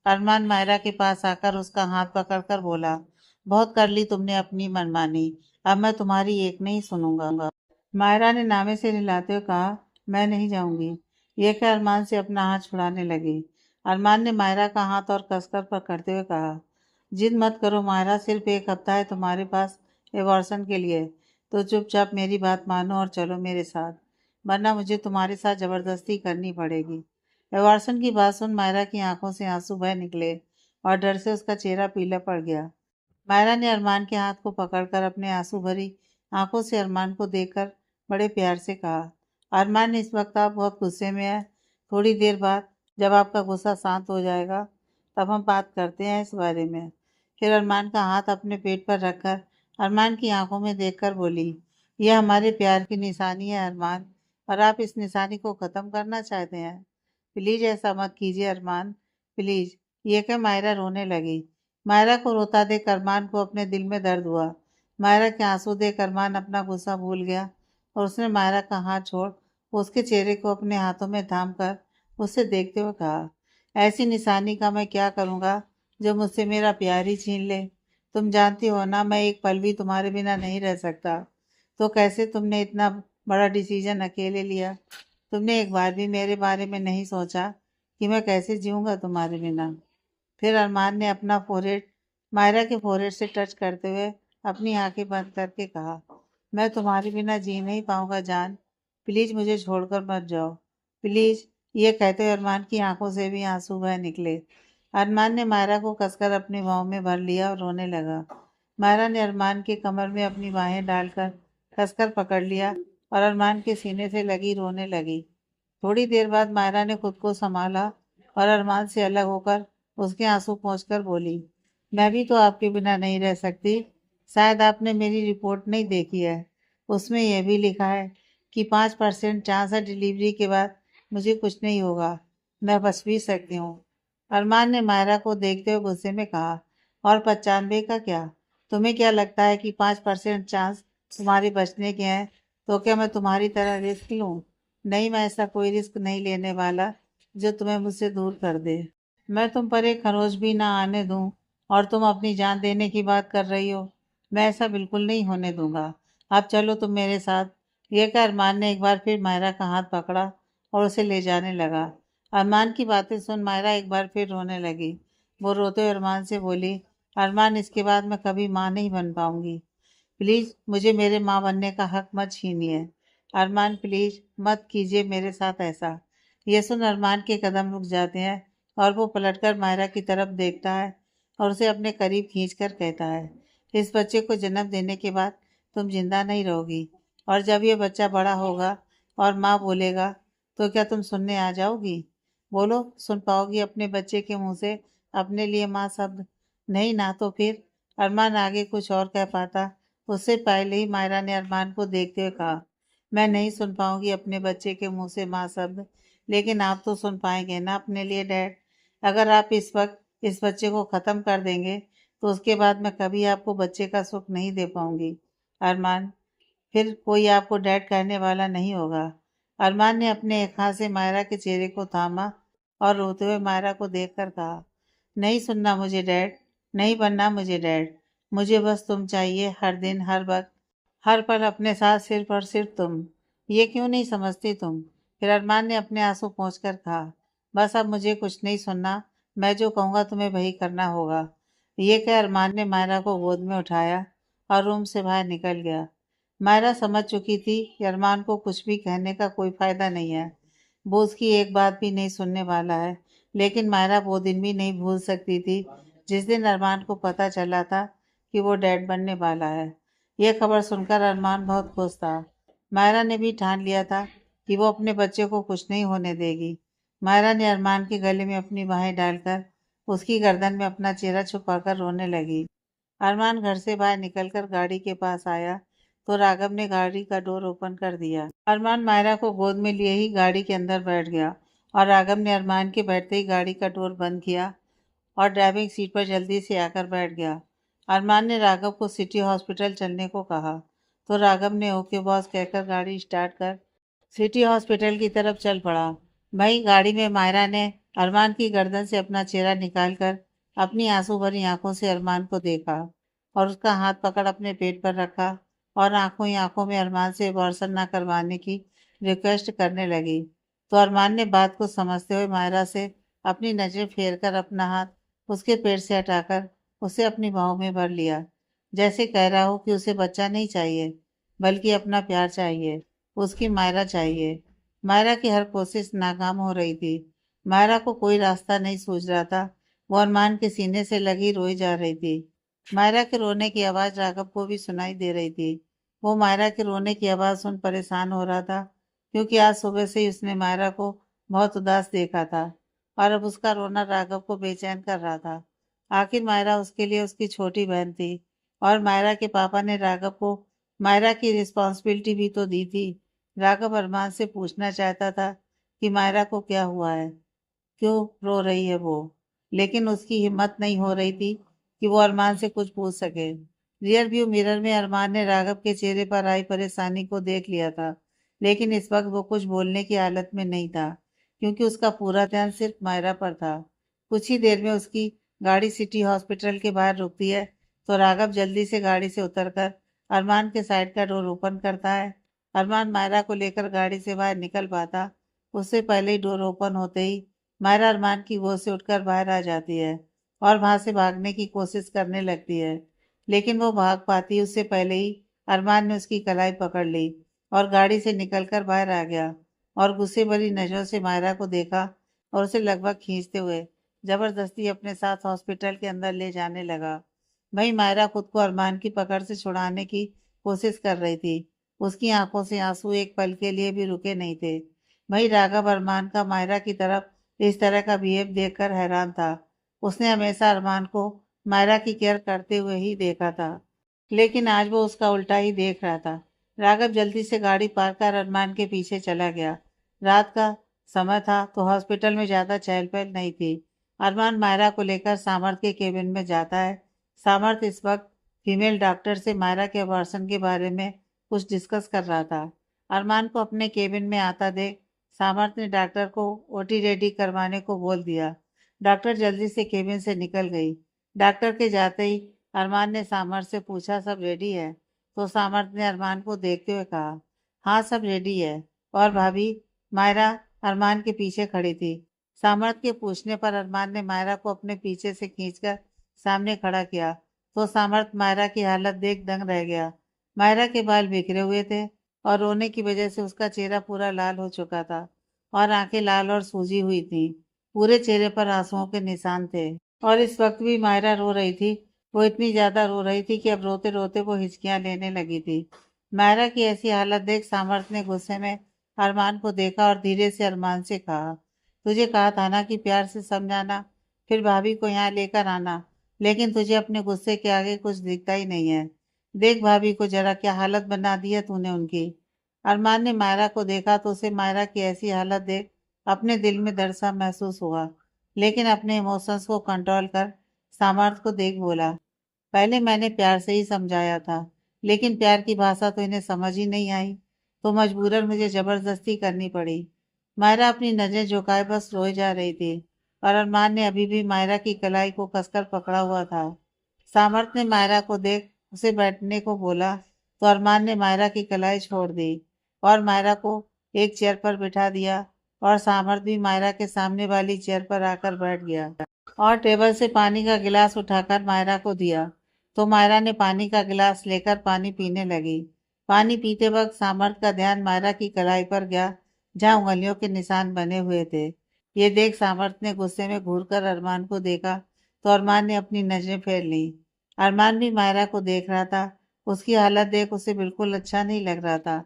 अरमान मायरा के पास आकर उसका हाथ पकड़कर बोला, बहुत कर ली तुमने अपनी मनमानी, अब मैं तुम्हारी एक नहीं सुनूंगा। मायरा ने नामे से हिलाते हुए कहा, मैं नहीं जाऊंगी। यह कह अरमान से अपना हाथ छुड़ाने लगी। अरमान ने मायरा का हाथ और कसकर पकड़ते हुए कहा, जिद मत करो मायरा, सिर्फ एक हफ्ता है तुम्हारे पास एबॉर्शन के लिए, तो चुपचाप मेरी बात मानो और चलो मेरे साथ, वरना मुझे तुम्हारे साथ जबरदस्ती करनी पड़ेगी। एबॉर्शन की बात सुन मायरा की आंखों से आंसू बह निकले और डर से उसका चेहरा पीला पड़ गया। मायरा ने अरमान के हाथ को पकड़कर अपने आंसू भरी आंखों से अरमान को देखकर बड़े प्यार से कहा, अरमान इस वक्त आप बहुत गुस्से में हैं। थोड़ी देर बाद जब आपका गुस्सा शांत हो जाएगा, तब हम बात करते हैं इस बारे में। फिर अरमान का हाथ अपने पेट पर रखकर अरमान की आंखों में देखकर बोली, यह हमारे प्यार की निशानी है अरमान, और आप इस निशानी को ख़त्म करना चाहते हैं। प्लीज़ ऐसा मत कीजिए अरमान, प्लीज़। ये कह मायरा रोने लगी। मायरा को रोता देख अरमान को अपने दिल में दर्द हुआ। मायरा के आंसू देख अरमान अपना गुस्सा भूल गया और उसने मायरा का हाथ छोड़ उसके चेहरे को अपने हाथों में थाम कर उसे देखते हुए कहा, ऐसी निशानी का मैं क्या करूँगा जो मुझसे मेरा प्यार ही छीन ले। तुम जानती हो ना, मैं एक पल भी तुम्हारे बिना नहीं रह सकता। तो कैसे तुमने इतना बड़ा डिसीजन अकेले लिया? तुमने एक बार भी मेरे बारे में नहीं सोचा कि मैं कैसे जीऊँगा तुम्हारे बिना? फिर अरमान ने अपना फोरहेड मायरा के फोरहेड से टच करते हुए अपनी आंखें बंद करके कहा, मैं तुम्हारे बिना जी नहीं पाऊंगा जान, प्लीज मुझे छोड़कर मत जाओ, प्लीज। ये कहते हुए अरमान की आंखों से भी आंसू बह निकले। अरमान ने मायरा को कसकर अपनी बाहों में भर लिया और रोने लगा। मायरा ने अरमान के कमर में अपनी बाहें डालकर कसकर पकड़ लिया और अरमान के सीने से लगी रोने लगी। थोड़ी देर बाद मायरा ने खुद को संभाला और अरमान से अलग होकर उसके आंसू पोंछकर बोली, मैं भी तो आपके बिना नहीं रह सकती। शायद आपने मेरी रिपोर्ट नहीं देखी है। उसमें यह भी लिखा है कि 5% चांस है डिलीवरी के बाद मुझे कुछ नहीं होगा, मैं बच भी सकती हूँ। अरमान ने मायरा को देखते हुए गुस्से में कहा, और 95 का क्या? तुम्हें क्या लगता है कि 5% चांस तुम्हारे बचने के हैं तो क्या मैं तुम्हारी तरह रिस्क लूं? नहीं, मैं ऐसा कोई रिस्क नहीं लेने वाला जो तुम्हें मुझसे दूर कर दे। मैं तुम पर एक खरोच भी ना आने दूं और तुम अपनी जान देने की बात कर रही हो। मैं ऐसा बिल्कुल नहीं होने दूंगा। अब चलो तुम मेरे साथ। ये कह अरमान ने एक बार फिर मायरा का हाथ पकड़ा और उसे ले जाने लगा। अरमान की बातें सुन मायरा एक बार फिर रोने लगी। वो रोते हुए अरमान से बोली, अरमान, इसके बाद मैं कभी माँ नहीं बन पाऊंगी। प्लीज मुझे मेरे माँ बनने का हक मत छीनिए। अरमान, प्लीज मत कीजिए मेरे साथ ऐसा। ये सुन अरमान के कदम रुक जाते हैं और वो पलटकर मायरा की तरफ देखता है और उसे अपने करीब खींचकर कहता है, इस बच्चे को जन्म देने के बाद तुम जिंदा नहीं रहोगी, और जब ये बच्चा बड़ा होगा और माँ बोलेगा तो क्या तुम सुनने आ जाओगी? बोलो, सुन पाओगी अपने बच्चे के मुंह से अपने लिए माँ शब्द? नहीं ना, तो फिर? अरमान आगे कुछ और कह पाता उससे पहले ही मायरा ने अरमान को देखते हुए कहा, मैं नहीं सुन पाऊंगी अपने बच्चे के मुंह से माँ शब्द, लेकिन आप तो सुन पाएंगे ना अपने लिए डैड। अगर आप इस वक्त इस बच्चे को ख़त्म कर देंगे तो उसके बाद मैं कभी आपको बच्चे का सुख नहीं दे पाऊंगी। अरमान, फिर कोई आपको डैड कहने वाला नहीं होगा। अरमान ने अपने एक हाथ से मायरा के चेहरे को थामा और रोते हुए मायरा को देखकर कहा, नहीं सुनना मुझे डैड, नहीं बनना मुझे डैड। मुझे बस तुम चाहिए, हर दिन, हर वक्त, हर पल अपने साथ, सिर्फ और सिर्फ तुम। ये क्यों नहीं समझती तुम? फिर अरमान ने अपने आंसू पोंछ कर कहा, बस अब मुझे कुछ नहीं सुनना, मैं जो कहूँगा तुम्हें वही करना होगा। ये कह अरमान ने मायरा को गोद में उठाया और रूम से बाहर निकल गया। मायरा समझ चुकी थी कि अरमान को कुछ भी कहने का कोई फायदा नहीं है। वो उसकी एक बात भी नहीं सुनने वाला है। लेकिन मायरा वो दिन भी नहीं भूल सकती थी जिस दिन अरमान को पता चला था कि वो डैड बनने वाला है। यह खबर सुनकर अरमान बहुत खुश था। मायरा ने भी ठान लिया था कि वो अपने बच्चे को कुछ नहीं होने देगी। मायरा ने अरमान के गले में अपनी बाहें डालकर उसकी गर्दन में अपना चेहरा छुपाकर रोने लगी। अरमान घर से बाहर निकलकर गाड़ी के पास आया तो राघव ने गाड़ी का डोर ओपन कर दिया। अरमान मायरा को गोद में लिए ही गाड़ी के अंदर बैठ गया और राघव ने अरमान के बैठते ही गाड़ी का डोर बंद किया और ड्राइविंग सीट पर जल्दी से आकर बैठ गया। अरमान ने राघव को सिटी हॉस्पिटल चलने को कहा तो राघव ने ओके बॉस कहकर गाड़ी स्टार्ट कर सिटी हॉस्पिटल की तरफ चल पड़ा। वहीं गाड़ी में मायरा ने अरमान की गर्दन से अपना चेहरा निकालकर अपनी आंसू भरी आंखों से अरमान को देखा और उसका हाथ पकड़ अपने पेट पर रखा और आंखों ही आंखों में अरमान से अबॉर्शन न करवाने की रिक्वेस्ट करने लगी। तो अरमान ने बात को समझते हुए मायरा से अपनी नज़र फेर कर अपना हाथ उसके पेट से हटाकर उसे अपनी बाहों में भर लिया, जैसे कह रहा हो कि उसे बच्चा नहीं चाहिए बल्कि अपना प्यार चाहिए, उसकी मायरा चाहिए। मायरा की हर कोशिश नाकाम हो रही थी। मायरा को कोई रास्ता नहीं सूझ रहा था। वो अरमान के सीने से लगी रोई जा रही थी। मायरा के रोने की आवाज़ राघव को भी सुनाई दे रही थी। वो मायरा के रोने की आवाज़ सुन परेशान हो रहा था, क्योंकि आज सुबह से ही उसने मायरा को बहुत उदास देखा था और अब उसका रोना राघव को बेचैन कर रहा था। आखिर मायरा उसके लिए उसकी छोटी बहन थी और मायरा के पापा ने राघव को मायरा की रिस्पॉन्सिबिलिटी भी तो दी थी। राघव अरमान से पूछना चाहता था कि मायरा को क्या हुआ है, क्यों रो रही है वो, लेकिन उसकी हिम्मत नहीं हो रही थी कि वो अरमान से कुछ पूछ सके। रियर व्यू मिरर में अरमान ने राघव के चेहरे पर आई परेशानी को देख लिया था, लेकिन इस वक्त वो कुछ बोलने की हालत में नहीं था, क्योंकि उसका पूरा ध्यान सिर्फ मायरा पर था। कुछ ही देर में उसकी गाड़ी सिटी हॉस्पिटल के बाहर रुकती है तो राघव जल्दी से गाड़ी से उतरकर अरमान के साइड का डोर ओपन करता है। अरमान मायरा को लेकर गाड़ी से बाहर निकल पाता उससे पहले ही डोर ओपन होते ही मायरा अरमान की गोद से उठकर बाहर आ जाती है और वहां से भागने की कोशिश करने लगती है, लेकिन वो भाग पाती उससे पहले ही अरमान ने उसकी कलाई पकड़ ली और गाड़ी से निकलकर बाहर आ गया और गुस्से भरी नजरों से मायरा को देखा और उसे लगभग खींचते हुए जबरदस्ती अपने साथ हॉस्पिटल के अंदर ले जाने लगा। वहीं मायरा खुद को अरमान की पकड़ से छुड़ाने की कोशिश कर रही थी। उसकी आंखों से आंसू एक पल के लिए भी रुके नहीं थे। वही राघव अरमान का मायरा की तरफ इस तरह का बिहेव देखकर हैरान था। उसने हमेशा अरमान को मायरा की केयर करते हुए ही देखा था, लेकिन आज वो उसका उल्टा ही देख रहा था। राघव जल्दी से गाड़ी पार्क कर अरमान के पीछे चला गया। रात का समय था तो हॉस्पिटल में ज्यादा चहल पहल नहीं थी। अरमान मायरा को लेकर सामर्थ के केबिन में जाता है। सामर्थ इस वक्त फीमेल डॉक्टर से मायरा के अबॉर्शन के बारे में कुछ डिस्कस कर रहा था। अरमान को अपने केबिन में आता देख सामर्थ ने डॉक्टर को ओटी रेडी करवाने को बोल दिया। डॉक्टर जल्दी से केबिन से निकल गई। डॉक्टर के जाते ही अरमान ने सामर्थ से पूछा, सब रेडी है? तो सामर्थ ने अरमान को देखते हुए कहा, हाँ सब रेडी है। और भाभी? मायरा अरमान के पीछे खड़ी थी। सामर्थ के पूछने पर अरमान ने मायरा को अपने पीछे से खींचकर सामने खड़ा किया तो सामर्थ मायरा की हालत देख दंग रह गया। मायरा के बाल बिखरे हुए थे और रोने की वजह से उसका चेहरा पूरा लाल हो चुका था और आंखें लाल और सूजी हुई थी। पूरे चेहरे पर आंसुओं के निशान थे और इस वक्त भी मायरा रो रही थी। वो इतनी ज्यादा रो रही थी कि अब रोते रोते वो हिचकियां लेने लगी थी। मायरा की ऐसी हालत देख सामर्थ ने गुस्से में अरमान को देखा और धीरे से अरमान से कहा, तुझे कहा था ना कि प्यार से समझाना, फिर भाभी को यहाँ लेकर आना, लेकिन तुझे अपने गुस्से के आगे कुछ दिखता ही नहीं है। देख भाभी को जरा क्या हालत बना दी है तूने उनकी। अरमान ने मायरा को देखा तो उसे मायरा की ऐसी हालत देख अपने दिल में दर्द सा महसूस हुआ, लेकिन अपने इमोशंस को कंट्रोल कर सामर्थ को देख बोला, पहले मैंने प्यार से ही समझाया था, लेकिन प्यार की भाषा तो इन्हें समझ ही नहीं आई, तो मजबूरन मुझे जबरदस्ती करनी पड़ी। मायरा अपनी नजरें झुकाए बस रोए जा रही थी और अरमान ने अभी भी मायरा की कलाई को कसकर पकड़ा हुआ था। सामर्थ ने मायरा को देख उसे बैठने को बोला तो अरमान ने मायरा की कलाई छोड़ दी और मायरा को एक चेयर पर बिठा दिया और सामर्थ भी मायरा के सामने वाली चेयर पर आकर बैठ गया और टेबल से पानी का गिलास उठाकर मायरा को दिया तो मायरा ने पानी का गिलास लेकर पानी पीने लगी। पानी पीते वक्त सामर्थ का ध्यान मायरा की कलाई पर गया जहाँ उंगलियों के निशान बने हुए थे। ये देख सामर्थ ने गुस्से में घूरकर अरमान को देखा तो अरमान ने अपनी नजरें फेर ली। अरमान भी मायरा को देख रहा था। उसकी हालत देख उसे बिल्कुल अच्छा नहीं लग रहा था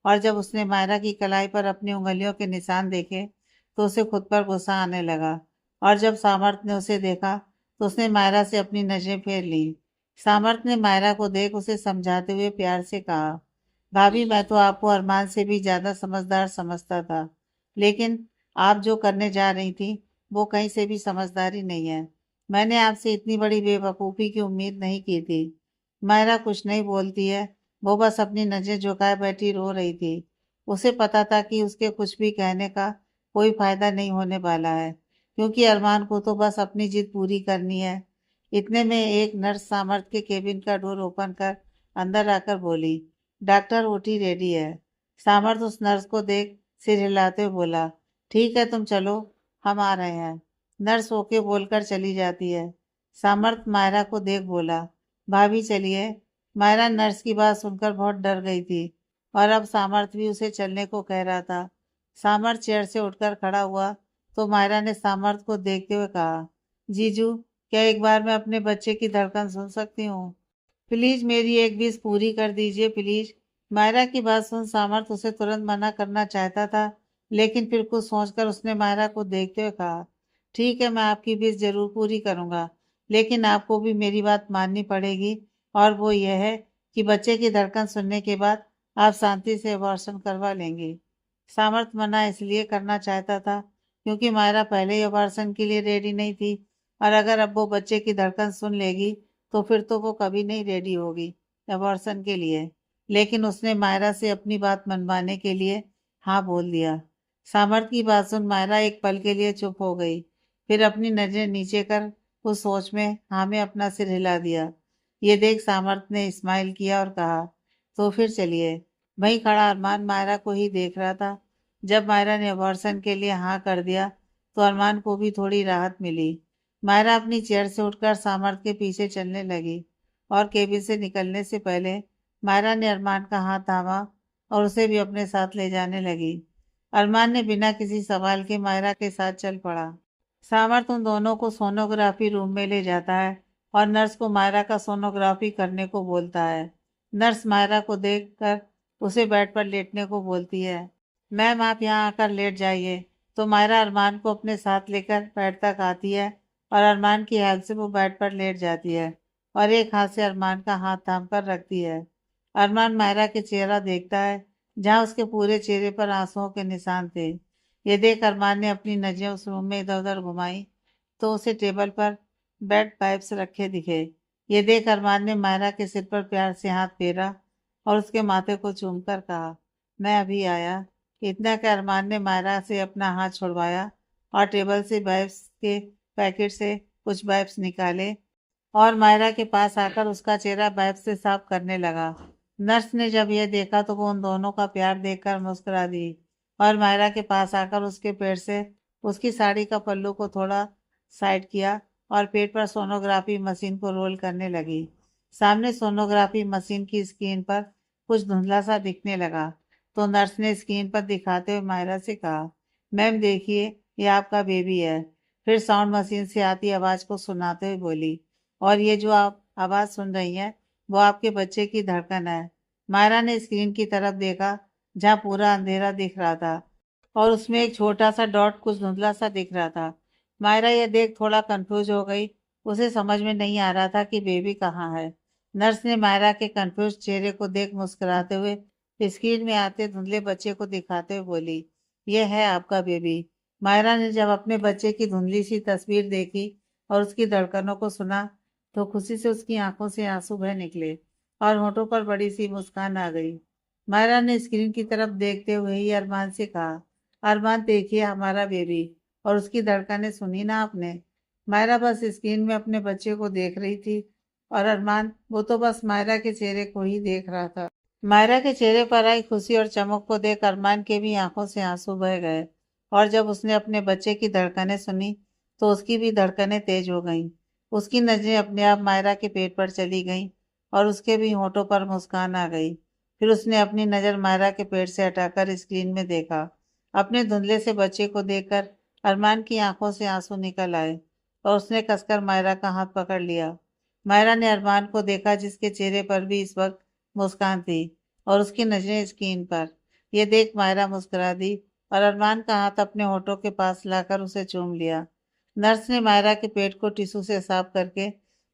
और जब उसने मायरा की कलाई पर अपनी उंगलियों के निशान देखे तो उसे खुद पर गुस्सा आने लगा और जब सामर्थ ने उसे देखा तो उसने मायरा से अपनी नजरें फेर ली। सामर्थ ने मायरा को देख उसे समझाते हुए प्यार से कहा, भाभी मैं तो आपको अरमान से भी ज्यादा समझदार समझता था, लेकिन आप जो करने जा रही थी वो कहीं से भी समझदारी नहीं है। मैंने आपसे इतनी बड़ी बेवकूफ़ी की उम्मीद नहीं की थी। मायरा कुछ नहीं बोलती है, वो बस अपनी नजरें झुकाए बैठी रो रही थी। उसे पता था कि उसके कुछ भी कहने का कोई फायदा नहीं होने वाला है, क्योंकि अरमान को तो बस अपनी जिद पूरी करनी है। इतने में एक नर्स सामर्थ के केबिन का डोर ओपन कर अंदर आकर बोली, डॉक्टर ओटी रेडी है। सामर्थ उस नर्स को देख सिर हिलाते हुए बोला, ठीक है तुम चलो, हम आ रहे हैं। नर्स ओके बोलकर चली जाती है। सामर्थ मायरा को देख बोला, भाभी चलिए। मायरा नर्स की बात सुनकर बहुत डर गई थी और अब सामर्थ भी उसे चलने को कह रहा था। सामर्थ चेयर से उठकर खड़ा हुआ तो मायरा ने सामर्थ को देखते हुए कहा, जीजू क्या एक बार मैं अपने बच्चे की धड़कन सुन सकती हूँ? प्लीज मेरी एक विश पूरी कर दीजिए प्लीज। मायरा की बात सुन सामर्थ उसे तुरंत मना करना चाहता था, लेकिन फिर कुछ सोचकर उसने मायरा को देखते हुए कहा, ठीक है मैं आपकी विश जरूर पूरी करूंगा, लेकिन आपको भी मेरी बात माननी पड़ेगी और वो यह है कि बच्चे की धड़कन सुनने के बाद आप शांति से अबॉर्शन करवा लेंगे। सामर्थ मना इसलिए करना चाहता था क्योंकि मायरा पहले ही अबॉर्शन के लिए रेडी नहीं थी और अगर अब वो बच्चे की धड़कन सुन लेगी तो फिर तो वो कभी नहीं रेडी होगी अबॉर्शन के लिए। लेकिन उसने मायरा से अपनी बात मनवाने के लिए हाँ बोल दिया। सामर्थ की बात सुन मायरा एक पल के लिए चुप हो गई, फिर अपनी नजरें नीचे कर उस सोच में हाँ में अपना सिर हिला दिया। ये देख सामर्थ ने स्माइल किया और कहा, तो फिर चलिए। वहीं खड़ा अरमान मायरा को ही देख रहा था। जब मायरा ने अबॉर्शन के लिए हाँ कर दिया तो अरमान को भी थोड़ी राहत मिली। मायरा अपनी चेयर से उठकर सामर्थ के पीछे चलने लगी और केबिन से निकलने से पहले मायरा ने अरमान का हाथ थामा और उसे भी अपने साथ ले जाने लगी। अरमान ने बिना किसी सवाल के मायरा के साथ चल पड़ा। सामर्थ उन दोनों को सोनोग्राफी रूम में ले जाता है और नर्स को मायरा का सोनोग्राफी करने को बोलता है। नर्स मायरा को देखकर उसे बेड पर लेटने को बोलती है। मैम आप यहाँ आकर लेट जाइए। तो मायरा अरमान को अपने साथ लेकर बेड तक आती है और अरमान की हेल्प से वो बेड पर लेट जाती है और एक हाथ से अरमान का हाथ थाम कर रखती है। अरमान मायरा के चेहरा देखता है जहाँ उसके पूरे चेहरे पर आंसुओं के निशान थे। ये देख अरमान ने अपनी नजरें उस रूम में इधर उधर घुमाई तो उसे टेबल पर बेड पाइप्स रखे दिखे। ये देख अरमान ने मायरा के सिर पर प्यार से हाथ फेरा और उसके माथे को चूमकर कहा, मैं अभी आया। इतना कि अरमान ने मायरा से अपना हाथ छुड़वाया और टेबल से वाइप्स के पैकेट से कुछ वाइप्स निकाले और मायरा के पास आकर उसका चेहरा वाइप्स से साफ करने लगा। नर्स ने जब यह देखा तो वो उन दोनों का प्यार देखकर मुस्कुरा दी और मायरा के पास आकर उसके पेट से उसकी साड़ी का पल्लू को थोड़ा साइड किया और पेट पर सोनोग्राफी मशीन को रोल करने लगी। सामने सोनोग्राफी मशीन की स्क्रीन पर कुछ धुंधला सा दिखने लगा तो नर्स ने स्क्रीन पर दिखाते हुए मायरा से कहा, मैम देखिए ये आपका बेबी है। फिर साउंड मशीन से आती आवाज को सुनाते हुए बोली, और ये जो आप आवाज सुन रही हैं वो आपके बच्चे की धड़कन है। मायरा ने स्क्रीन की तरफ देखा जहाँ पूरा अंधेरा दिख रहा था और उसमें एक छोटा सा डॉट कुछ धुंधला सा दिख रहा था। मायरा यह देख थोड़ा कंफ्यूज हो गई। उसे समझ में नहीं आ रहा था कि बेबी कहाँ है। नर्स ने मायरा के कंफ्यूज चेहरे को देख मुस्कुराते हुए स्क्रीन में आते धुंधले बच्चे को दिखाते हुए बोली, ये है आपका बेबी। मायरा ने जब अपने बच्चे की धुंधली सी तस्वीर देखी और उसकी धड़कनों को सुना तो खुशी से उसकी आंखों से आंसू बह निकले और होठों पर बड़ी सी मुस्कान आ गई। मायरा ने स्क्रीन की तरफ देखते हुए ही अरमान से कहा, अरमान देखिए हमारा बेबी। और उसकी धड़कनें सुनी ना आपने? मायरा बस स्क्रीन में अपने बच्चे को देख रही थी और अरमान वो तो बस मायरा के चेहरे को ही देख रहा था। मायरा के चेहरे पर आई खुशी और चमक को देख अरमान के भी आंखों से आंसू बह गए और जब उसने अपने बच्चे की धड़कनें सुनी तो उसकी भी धड़कनें तेज हो गईं। उसकी नजरें अपने आप मायरा के पेट पर चली गईं और उसके भी होठों पर मुस्कान आ गई। फिर उसने अपनी नज़र मायरा के पेट से हटाकर स्क्रीन में देखा। अपने धुंधले से बच्चे को देखकर अरमान की आंखों से आंसू निकल आए और उसने कसकर मायरा का हाथ पकड़ लिया। मायरा ने अरमान को देखा जिसके चेहरे पर भी इस वक्त मुस्कान थी और उसकी नजरें स्क्रीन पर। यह देख मायरा मुस्कुरा दी और अरमान का हाथ अपने होठों के पास लाकर उसे चूम लिया। नर्स ने मायरा के पेट को टिश्यू से साफ करके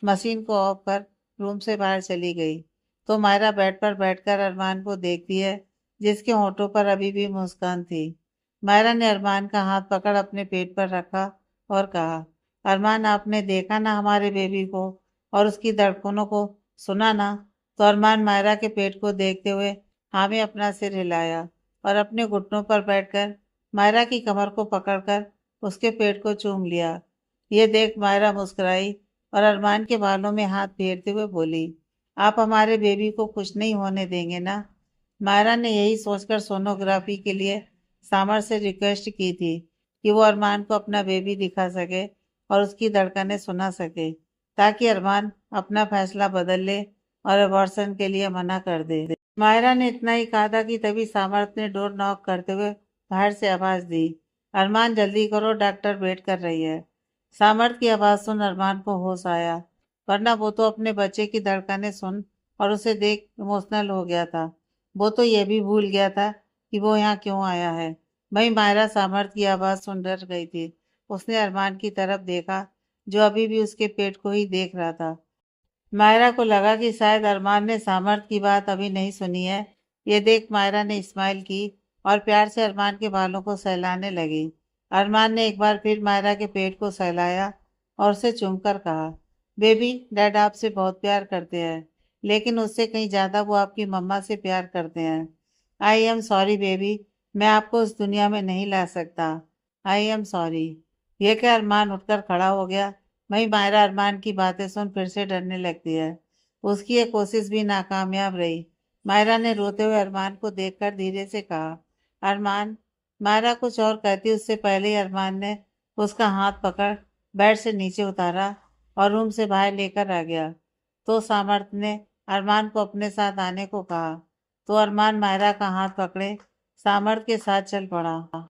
मशीन को ऑफ कर रूम से बाहर चली गई तो मायरा बेड पर बैठकर अरमान को देखती है जिसके होठों पर अभी भी मुस्कान थी। मायरा ने अरमान का हाथ पकड़ अपने पेट पर रखा और कहा, अरमान आपने देखा ना हमारे बेबी को और उसकी धड़कनों को सुना ना? तो अरमान मायरा के पेट को देखते हुए हाँ में अपना सिर हिलाया और अपने घुटनों पर बैठकर मायरा की कमर को पकड़कर उसके पेट को चूम लिया। ये देख मायरा मुस्कुराई और अरमान के बालों में हाथ फेरते हुए बोली, आप हमारे बेबी को खुश नहीं होने देंगे ना? मायरा ने यही सोचकर सोनोग्राफी के लिए सामर से रिक्वेस्ट की थी कि वो अरमान को अपना बेबी दिखा सके और उसकी धड़कनें सुना सके ताकि अरमान अपना फैसला बदल ले और अबॉर्शन के लिए मना कर दे। मायरा ने इतना ही कहा था कि तभी सामर्थ ने डोर नॉक करते हुए बाहर से आवाज दी, अरमान जल्दी करो डॉक्टर वेट कर रही है। सामर्थ की आवाज सुन अरमान को होश आया वरना वो तो अपने बच्चे की धड़कनें सुन और उसे देख इमोशनल हो गया था। वो तो ये भी भूल गया था कि वो यहाँ क्यों आया है। वही मायरा सामर्थ की आवाज सुन डर गई थी। उसने अरमान की तरफ देखा जो अभी भी उसके पेट को ही देख रहा था। मायरा को लगा कि शायद अरमान ने सामर्थ की बात अभी नहीं सुनी है। ये देख मायरा ने स्माइल की और प्यार से अरमान के बालों को सहलाने लगी। अरमान ने एक बार फिर मायरा के पेट को सहलाया और उसे चूमकर कहा, बेबी डैड आपसे बहुत प्यार करते हैं लेकिन उससे कहीं ज़्यादा वो आपकी मम्मा से प्यार करते हैं। आई एम सॉरी बेबी, मैं आपको उस दुनिया में नहीं ला सकता। I am sorry. यह क्या अरमान उठकर खड़ा हो गया। वहीं मायरा अरमान की बातें सुन फिर से डरने लगती है। उसकी ये कोशिश भी नाकामयाब रही। मायरा ने रोते हुए अरमान को देखकर धीरे से कहा, अरमान। मायरा कुछ और कहती उससे पहले ही अरमान ने उसका हाथ पकड़ बेड से नीचे उतारा और रूम से बाहर लेकर आ गया। तो सामर्थ ने अरमान को अपने साथ आने को कहा तो अरमान मायरा का हाथ पकड़े सामर्थ के साथ चल पड़ा।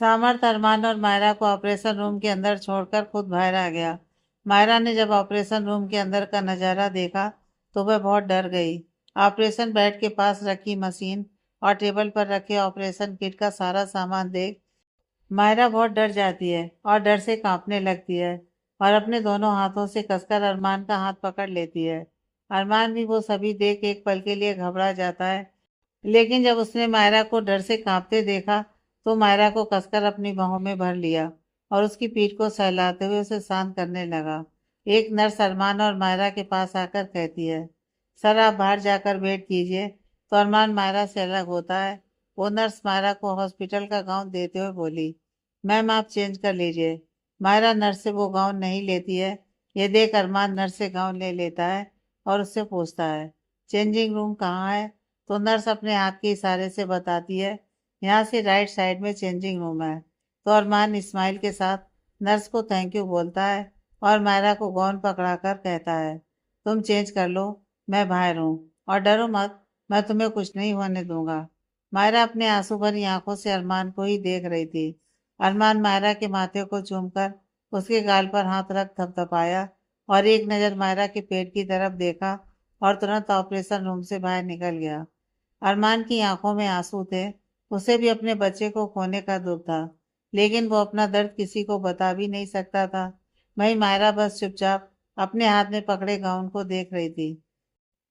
सामर्थ अरमान और मायरा को ऑपरेशन रूम के अंदर छोड़कर खुद बाहर आ गया। मायरा ने जब ऑपरेशन रूम के अंदर का नज़ारा देखा तो वह बहुत डर गई। ऑपरेशन बेड के पास रखी मशीन और टेबल पर रखे ऑपरेशन किट का सारा सामान देख मायरा बहुत डर जाती है और डर से कांपने लगती है और अपने दोनों हाथों से कसकर अरमान का हाथ पकड़ लेती है। अरमान भी वो सभी देख एक पल के लिए घबरा जाता है, लेकिन जब उसने मायरा को डर से कांपते देखा तो मायरा को कसकर अपनी बाहों में भर लिया और उसकी पीठ को सहलाते हुए उसे शांत करने लगा। एक नर्स अरमान और मायरा के पास आकर कहती है, सर आप बाहर जाकर वेट कीजिए। तो अरमान मायरा से अलग होता है। वो नर्स मायरा को हॉस्पिटल का गाउन देते हुए बोली, मैम आप चेंज कर लीजिए। मायरा नर्स से वो गाउन नहीं लेती है। ये देख अरमान नर्स से गाउन ले लेता है और उससे पूछता है, चेंजिंग रूम कहाँ है? तो नर्स अपने हाथ के इशारे से बताती है, यहाँ से राइट साइड में चेंजिंग रूम है। तो अरमान इस्माइल के साथ नर्स को थैंक यू बोलता है और मायरा को गाउन पकड़ाकर कहता है, तुम चेंज कर लो, मैं बाहर हूँ और डरो मत, मैं तुम्हें कुछ नहीं होने दूंगा। मायरा अपने आंसू भरी आंखों से अरमान को ही देख रही थी। अरमान मायरा के माथे को चूमकर उसके गाल पर हाथ रख थपथपाया और एक नज़र मायरा के पेट की तरफ देखा और तुरंत ऑपरेशन रूम से बाहर निकल गया। अरमान की आंखों में आंसू थे। उसे भी अपने बच्चे को खोने का दुख था, लेकिन वो अपना दर्द किसी को बता भी नहीं सकता था। वहीं मायरा बस चुपचाप अपने हाथ में पकड़े गाउन को देख रही थी।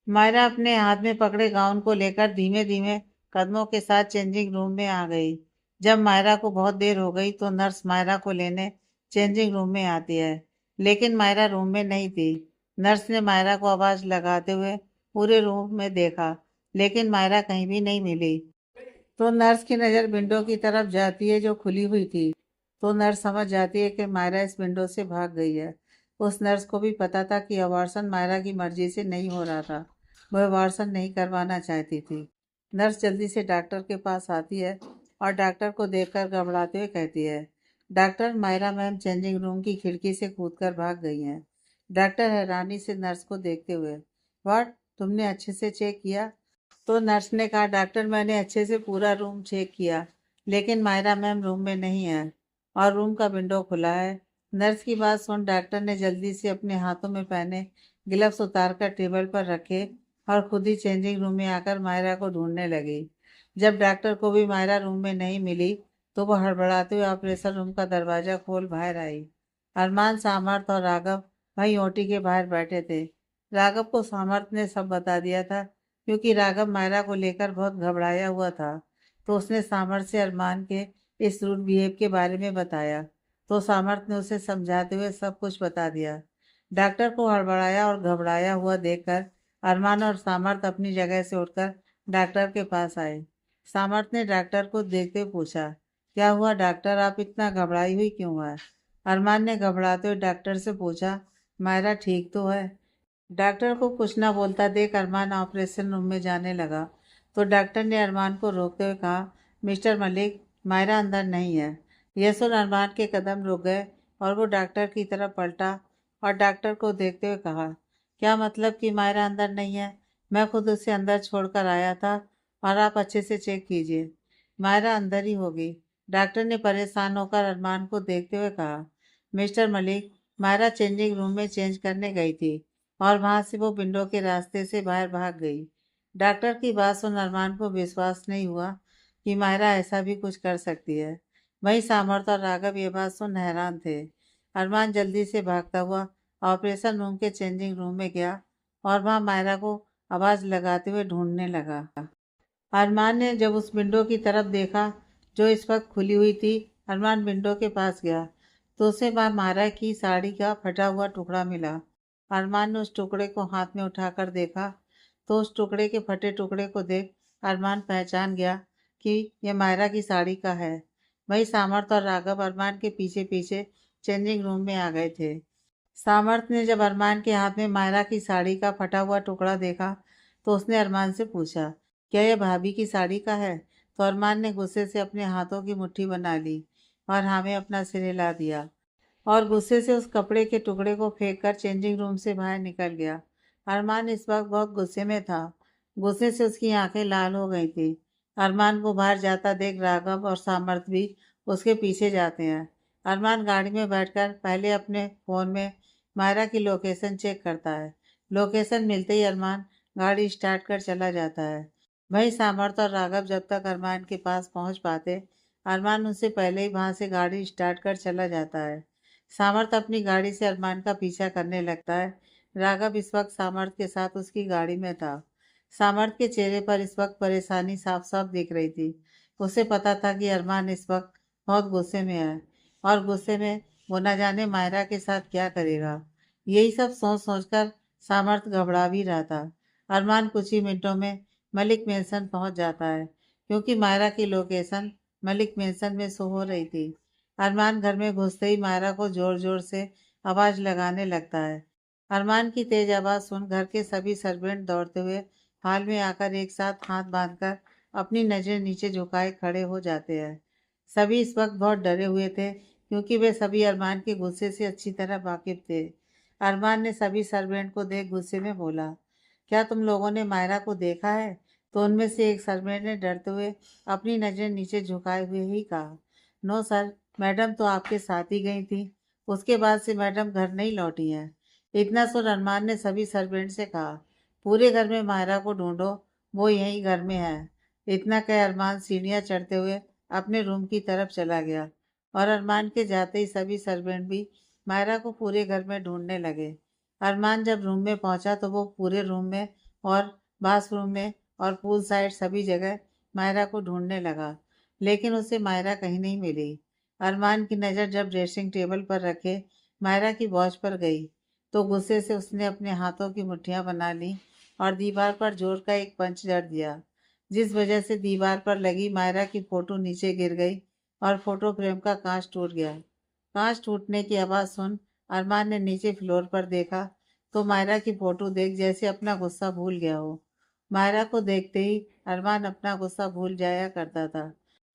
मायरा अपने हाथ में पकड़े गाउन को लेकर धीमे धीमे कदमों के साथ चेंजिंग रूम में आ गई। जब मायरा को बहुत देर हो गई तो नर्स मायरा को लेने चेंजिंग रूम में आती है, लेकिन मायरा रूम में नहीं थी। नर्स ने मायरा को आवाज लगाते हुए पूरे रूम में देखा, लेकिन मायरा कहीं भी नहीं मिली। तो नर्स की नज़र विंडो की तरफ जाती है जो खुली हुई थी। तो नर्स समझ जाती है कि मायरा इस विंडो से भाग गई है। उस नर्स को भी पता था कि अबॉर्शन मायरा की मर्जी से नहीं हो रहा था। वह अबॉर्शन नहीं करवाना चाहती थी। नर्स जल्दी से डॉक्टर के पास आती है और डॉक्टर को देखकर घबराते हुए कहती है, doctor Myra ma'am changing room की खिड़की से कूदकर भाग गई हैं। डॉक्टर हैरानी से नर्स को देखते हुए, व्हाट, तुमने अच्छे से चेक किया? तो नर्स ने कहा, डॉक्टर मैंने अच्छे से पूरा रूम चेक किया, लेकिन मायरा मैम रूम में नहीं है और रूम का विंडो खुला है। नर्स की बात सुन डॉक्टर ने जल्दी से अपने हाथों में पहने ग्लव्स उतारकर टेबल पर रखे और खुद ही चेंजिंग रूम में आकर मायरा को ढूंढने लगी। जब डॉक्टर को भी मायरा रूम में नहीं मिली तो वह हड़बड़ाते हुए ऑपरेशन रूम का दरवाजा खोल बाहर आई। अरमान, सामर्थ और राघव वहीं ओटी के बाहर बैठे थे। राघव को सामर्थ ने सब बता दिया था, क्योंकि राघव मायरा को लेकर बहुत घबराया हुआ था। तो उसने सामर्थ से अरमान के इस रूड बिहेव के बारे में बताया। तो सामर्थ ने उसे समझाते हुए सब कुछ बता दिया। डॉक्टर को हड़बड़ाया और घबराया हुआ देखकर अरमान और सामर्थ अपनी जगह से उठकर डॉक्टर के पास आए। सामर्थ ने डॉक्टर को देखते हुए पूछा, क्या हुआ डॉक्टर, आप इतना घबराई हुई क्यों है? अरमान ने घबराते हुए डॉक्टर से पूछा, मायरा ठीक तो है? डॉक्टर को कुछ ना बोलता देख अरमान ऑपरेशन रूम में जाने लगा। तो डॉक्टर ने अरमान को रोकते हुए कहा, मिस्टर मलिक, मायरा अंदर नहीं है। यह सुन अरमान के कदम रुक गए और वो डॉक्टर की तरफ पलटा और डॉक्टर को देखते हुए कहा, क्या मतलब कि मायरा अंदर नहीं है? मैं खुद उसे अंदर छोड़कर आया था और आप अच्छे से चेक कीजिए, मायरा अंदर ही होगी। डॉक्टर ने परेशान होकर अरमान को देखते हुए कहा, mister Malik, Myra changing room में चेंज करने गई थी और वहां से वो विंडो के रास्ते से बाहर भाग गई। डॉक्टर की बात सुन अरमान को विश्वास नहीं हुआ कि मायरा ऐसा भी कुछ कर सकती है। वहीं सामर्थ और राघव ये बात सुन हैरान थे। अरमान जल्दी से भागता हुआ ऑपरेशन रूम के चेंजिंग रूम में गया और वहां मायरा को आवाज लगाते हुए ढूंढने लगा। अरमान ने जब उस विंडो की तरफ देखा जो इस वक्त खुली हुई थी, अरमान विंडो के पास गया तो उसे वहां मायरा की साड़ी का फटा हुआ टुकड़ा मिला। अरमान ने उस टुकड़े को हाथ में उठाकर देखा तो उस टुकड़े के फटे टुकड़े को देख अरमान पहचान गया कि यह मायरा की साड़ी का है। वही सामर्थ और राघव अरमान के पीछे पीछे चेंजिंग रूम में आ गए थे। सामर्थ ने जब अरमान के हाथ में मायरा की साड़ी का फटा हुआ टुकड़ा देखा तो उसने अरमान से पूछा, क्या यह भाभी की साड़ी का है? तो अरमान ने गुस्से से अपने हाथों की मुट्ठी बना ली और हाँ में अपना सिर हिला दिया और गुस्से से उस कपड़े के टुकड़े को फेंककर चेंजिंग रूम से बाहर निकल गया। अरमान इस वक्त बहुत गुस्से में था। गुस्से से उसकी आंखें लाल हो गई थी। अरमान को बाहर जाता देख राघव और सामर्थ भी उसके पीछे जाते हैं। अरमान गाड़ी में बैठकर पहले अपने फ़ोन में मायरा की लोकेशन चेक करता है। लोकेशन मिलते ही अरमान गाड़ी स्टार्ट कर चला जाता है। वही सामर्थ और राघव जब तक अरमान के पास पहुंच पाते, अरमान उनसे पहले ही वहां से गाड़ी स्टार्ट कर चला जाता है। सामर्थ अपनी गाड़ी से अरमान का पीछा करने लगता है। राघव इस वक्त सामर्थ के साथ उसकी गाड़ी में था। सामर्थ के चेहरे पर इस वक्त परेशानी साफ साफ दिख रही थी। उसे पता था कि अरमान इस वक्त बहुत गुस्से में है, और गुस्से में वो न जाने मायरा के साथ क्या करेगा। यही सब सोच सोचकर सामर्थ घबरा भी रहा था। अरमान कुछ ही मिनटों में मलिक मेंशन पहुंच जाता है, क्योंकि मायरा की लोकेशन मलिक मेंशन में शो हो रही थी। अरमान घर में घुसते ही मायरा को जोर जोर से आवाज लगाने लगता है। अरमान की तेज आवाज सुन घर के सभी सर्वेंट दौड़ते हुए हाल में आकर एक साथ हाथ बांधकर अपनी नजर नीचे झुकाए खड़े हो जाते हैं। सभी इस वक्त बहुत डरे हुए थे, क्योंकि वे सभी अरमान के गुस्से से अच्छी तरह वाकिफ थे। अरमान ने सभी सर्वेंट को देख गुस्से में बोला, क्या तुम लोगों ने मायरा को देखा है? तो उनमें से एक सर्वेंट ने डरते हुए अपनी नज़र नीचे झुकाए हुए ही कहा, नो सर, मैडम तो आपके साथ ही गई थी। उसके बाद से मैडम घर नहीं लौटी हैं। इतना सुन अरमान ने सभी सर्वेंट से कहा, पूरे घर में मायरा को ढूंढो, वो यहीं घर में है। इतना कह अरमान सीढ़ियाँ चढ़ते हुए अपने रूम की तरफ चला गया, और अरमान के जाते ही सभी सर्वेंट भी मायरा को पूरे घर में ढूंढने लगे। अरमान जब रूम में पहुंचा तो वो पूरे रूम में और बाथरूम में और पूल साइड सभी जगह मायरा को ढूंढने लगा, लेकिन उसे मायरा कहीं नहीं मिली। अरमान की नज़र जब ड्रेसिंग टेबल पर रखे मायरा की वॉच पर गई, तो गुस्से से उसने अपने हाथों की मुट्ठियां बना ली और दीवार पर जोर का एक पंच जड़ दिया, जिस वजह से दीवार पर लगी मायरा की फोटो नीचे गिर गई और फोटो फ्रेम का कांच टूट गया। कांच टूटने की आवाज़ सुन अरमान ने नीचे फ्लोर पर देखा, तो मायरा की फोटो देख जैसे अपना गुस्सा भूल गया हो। मायरा को देखते ही अरमान अपना गुस्सा भूल जाया करता था।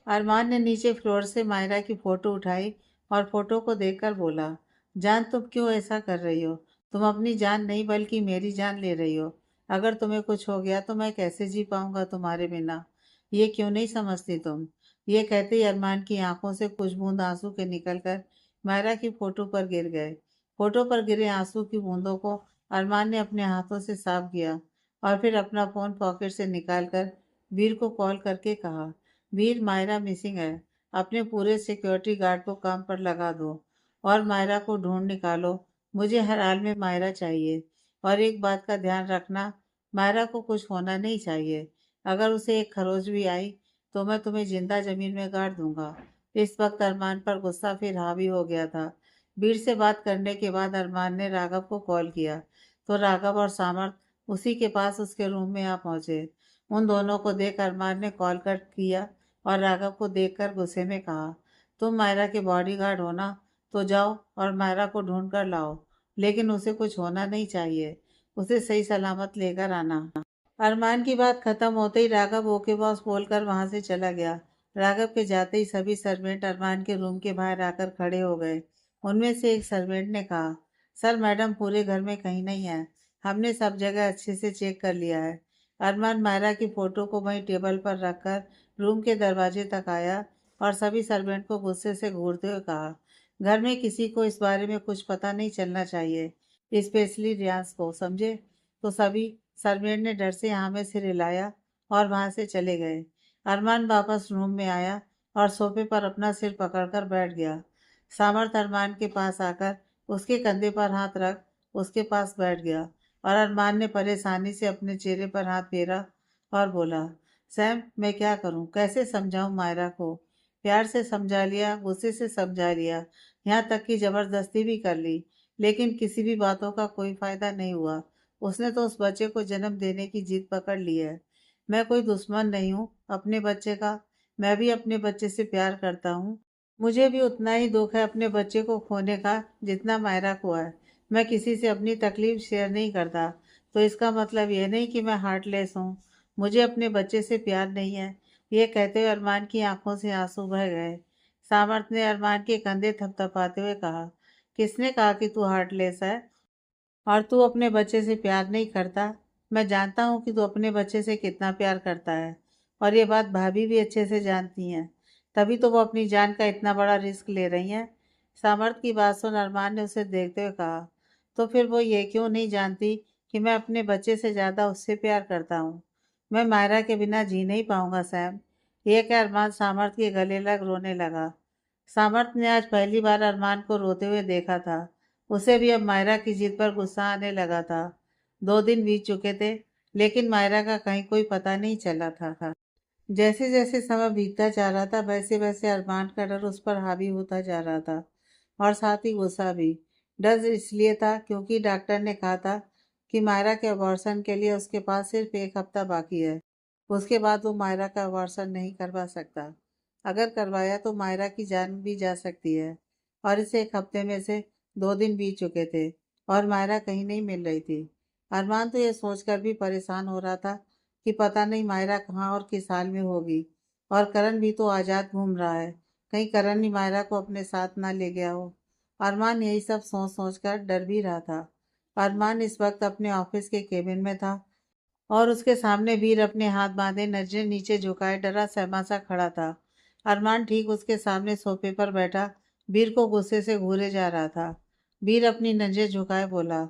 अरमान ने नीचे फ्लोर से मायरा की फोटो उठाई और फोटो को देखकर बोला, जान तुम क्यों ऐसा कर रही हो? तुम अपनी जान नहीं बल्कि मेरी जान ले रही हो। अगर तुम्हें कुछ हो गया तो मैं कैसे जी पाऊंगा तुम्हारे बिना? ये क्यों नहीं समझती तुम? ये कहते ही अरमान की आंखों से कुछ बूंद आंसू के निकलकर मायरा की फोटो पर गिर गए। फोटो पर गिरे आंसू की बूंदों को अरमान ने अपने हाथों से साफ किया, और फिर अपना फोन पॉकेट से निकालकर वीर को कॉल करके कहा, वीर, मायरा मिसिंग है। अपने पूरे सिक्योरिटी गार्ड को काम पर लगा दो और मायरा को ढूंढ निकालो। मुझे हर हाल में मायरा चाहिए। और एक बात का ध्यान रखना, मायरा को कुछ होना नहीं चाहिए। अगर उसे एक खरोच भी आई तो मैं तुम्हें जिंदा जमीन में गाड़ दूंगा। इस वक्त अरमान पर गुस्सा फिर हावी हो गया था। वीर से बात करने के बाद अरमान ने राघव को कॉल किया, तो राघव और सामर्थ उसी के पास उसके रूम में आ पहुंचे। उन दोनों को देख अरमान ने कॉल कट किया और राघव को देखकर गुस्से में कहा, तुम मायरा के बॉडीगार्ड हो ना, तो जाओ और मायरा को ढूंढ कर लाओ, लेकिन उसे कुछ होना नहीं चाहिए। उसे सही सलामत लेकर आना। अरमान की बात खत्म होते ही राघव ओके बॉस बोलकर वहां से चला गया। राघव के जाते ही सभी सर्वेंट अरमान के रूम के बाहर आकर खड़े हो गए। उनमें से एक सर्वेंट ने कहा, सर, मैडम पूरे घर में कहीं नहीं है। हमने सब जगह अच्छे से चेक कर लिया है। अरमान मायरा की फोटो को वहीं टेबल पर रखकर रूम के दरवाजे तक आया और सभी सर्वेंट को गुस्से से घूरते हुए कहा, घर में किसी को इस बारे में कुछ पता नहीं चलना चाहिए, स्पेशली रियांश को, समझे? तो सभी सर्वेंट ने डर से हाँ में सिर हिलाया और वहां से चले गए। अरमान वापस रूम में आया और सोफे पर अपना सिर पकड़कर बैठ गया। सामर्थ अरमान के पास आकर उसके कंधे पर हाथ रख उसके पास बैठ गया, और अरमान ने परेशानी से अपने चेहरे पर हाथ फेरा और बोला, सैम, मैं क्या करूं? कैसे समझाऊं मायरा को? प्यार से समझा लिया, गुस्से से समझा लिया, यहाँ तक कि जबरदस्ती भी कर ली, लेकिन किसी भी बातों का कोई फायदा नहीं हुआ। उसने तो उस बच्चे को जन्म देने की जिद पकड़ ली है। मैं कोई दुश्मन नहीं हूँ अपने बच्चे का। मैं भी अपने बच्चे से प्यार करता हूँ। मुझे भी उतना ही दुख है अपने बच्चे को खोने का जितना मायरा को है। मैं किसी से अपनी तकलीफ शेयर नहीं करता, तो इसका मतलब यह नहीं कि मैं हार्टलेस हूँ। मुझे अपने बच्चे से प्यार नहीं है। ये कहते हुए अरमान की आंखों से आंसू बह गए। सामर्थ ने अरमान के कंधे थपथपाते हुए कहा, किसने कहा कि तू हार्टलेस है और तू अपने बच्चे से प्यार नहीं करता? मैं जानता हूँ कि तू अपने बच्चे से कितना प्यार करता है, और ये बात भाभी भी अच्छे से जानती हैं। तभी तो वो अपनी जान का इतना बड़ा रिस्क ले रही हैं। सामर्थ की बात सुन अरमान ने उसे देखते हुए कहा, तो फिर वो ये क्यों नहीं जानती कि मैं अपने बच्चे से ज़्यादा उससे प्यार करता हूँ? मैं मायरा के बिना जी नहीं पाऊंगा सैम। ये क्या, अरमान सामर्थ के गले लग रोने लगा। सामर्थ ने आज पहली बार अरमान को रोते हुए देखा था। उसे भी अब मायरा की जिद पर गुस्सा आने लगा था। 2 दिन बीत चुके थे, लेकिन मायरा का कहीं कोई पता नहीं चला था। जैसे जैसे समय बीतता जा रहा था, वैसे वैसे अरमान का डर उस पर हावी होता जा रहा था, और साथ ही गुस्सा भी। डर इसलिए था क्योंकि डॉक्टर ने कहा था कि मायरा के अबॉर्शन के लिए उसके पास सिर्फ 1 हफ्ता बाकी है। उसके बाद वो मायरा का अबॉर्शन नहीं करवा सकता। अगर करवाया तो मायरा की जान भी जा सकती है। और इस 1 हफ्ते में से 2 दिन बीत चुके थे और मायरा कहीं नहीं मिल रही थी। अरमान तो ये सोचकर भी परेशान हो रहा था कि पता नहीं मायरा कहाँ और किस हाल में होगी। और करण भी तो आज़ाद घूम रहा है, कहीं करण ही मायरा को अपने साथ ना ले गया हो। अरमान यही सब सोच सोच कर डर भी रहा था। अरमान इस वक्त अपने ऑफिस के केबिन में था और उसके सामने वीर अपने हाथ बांधे नजरें नीचे झुकाए डरा सहमा सा खड़ा था। अरमान ठीक उसके सामने सोफे पर बैठा वीर को गुस्से से घूरे जा रहा था। वीर अपनी नजरें झुकाए बोला,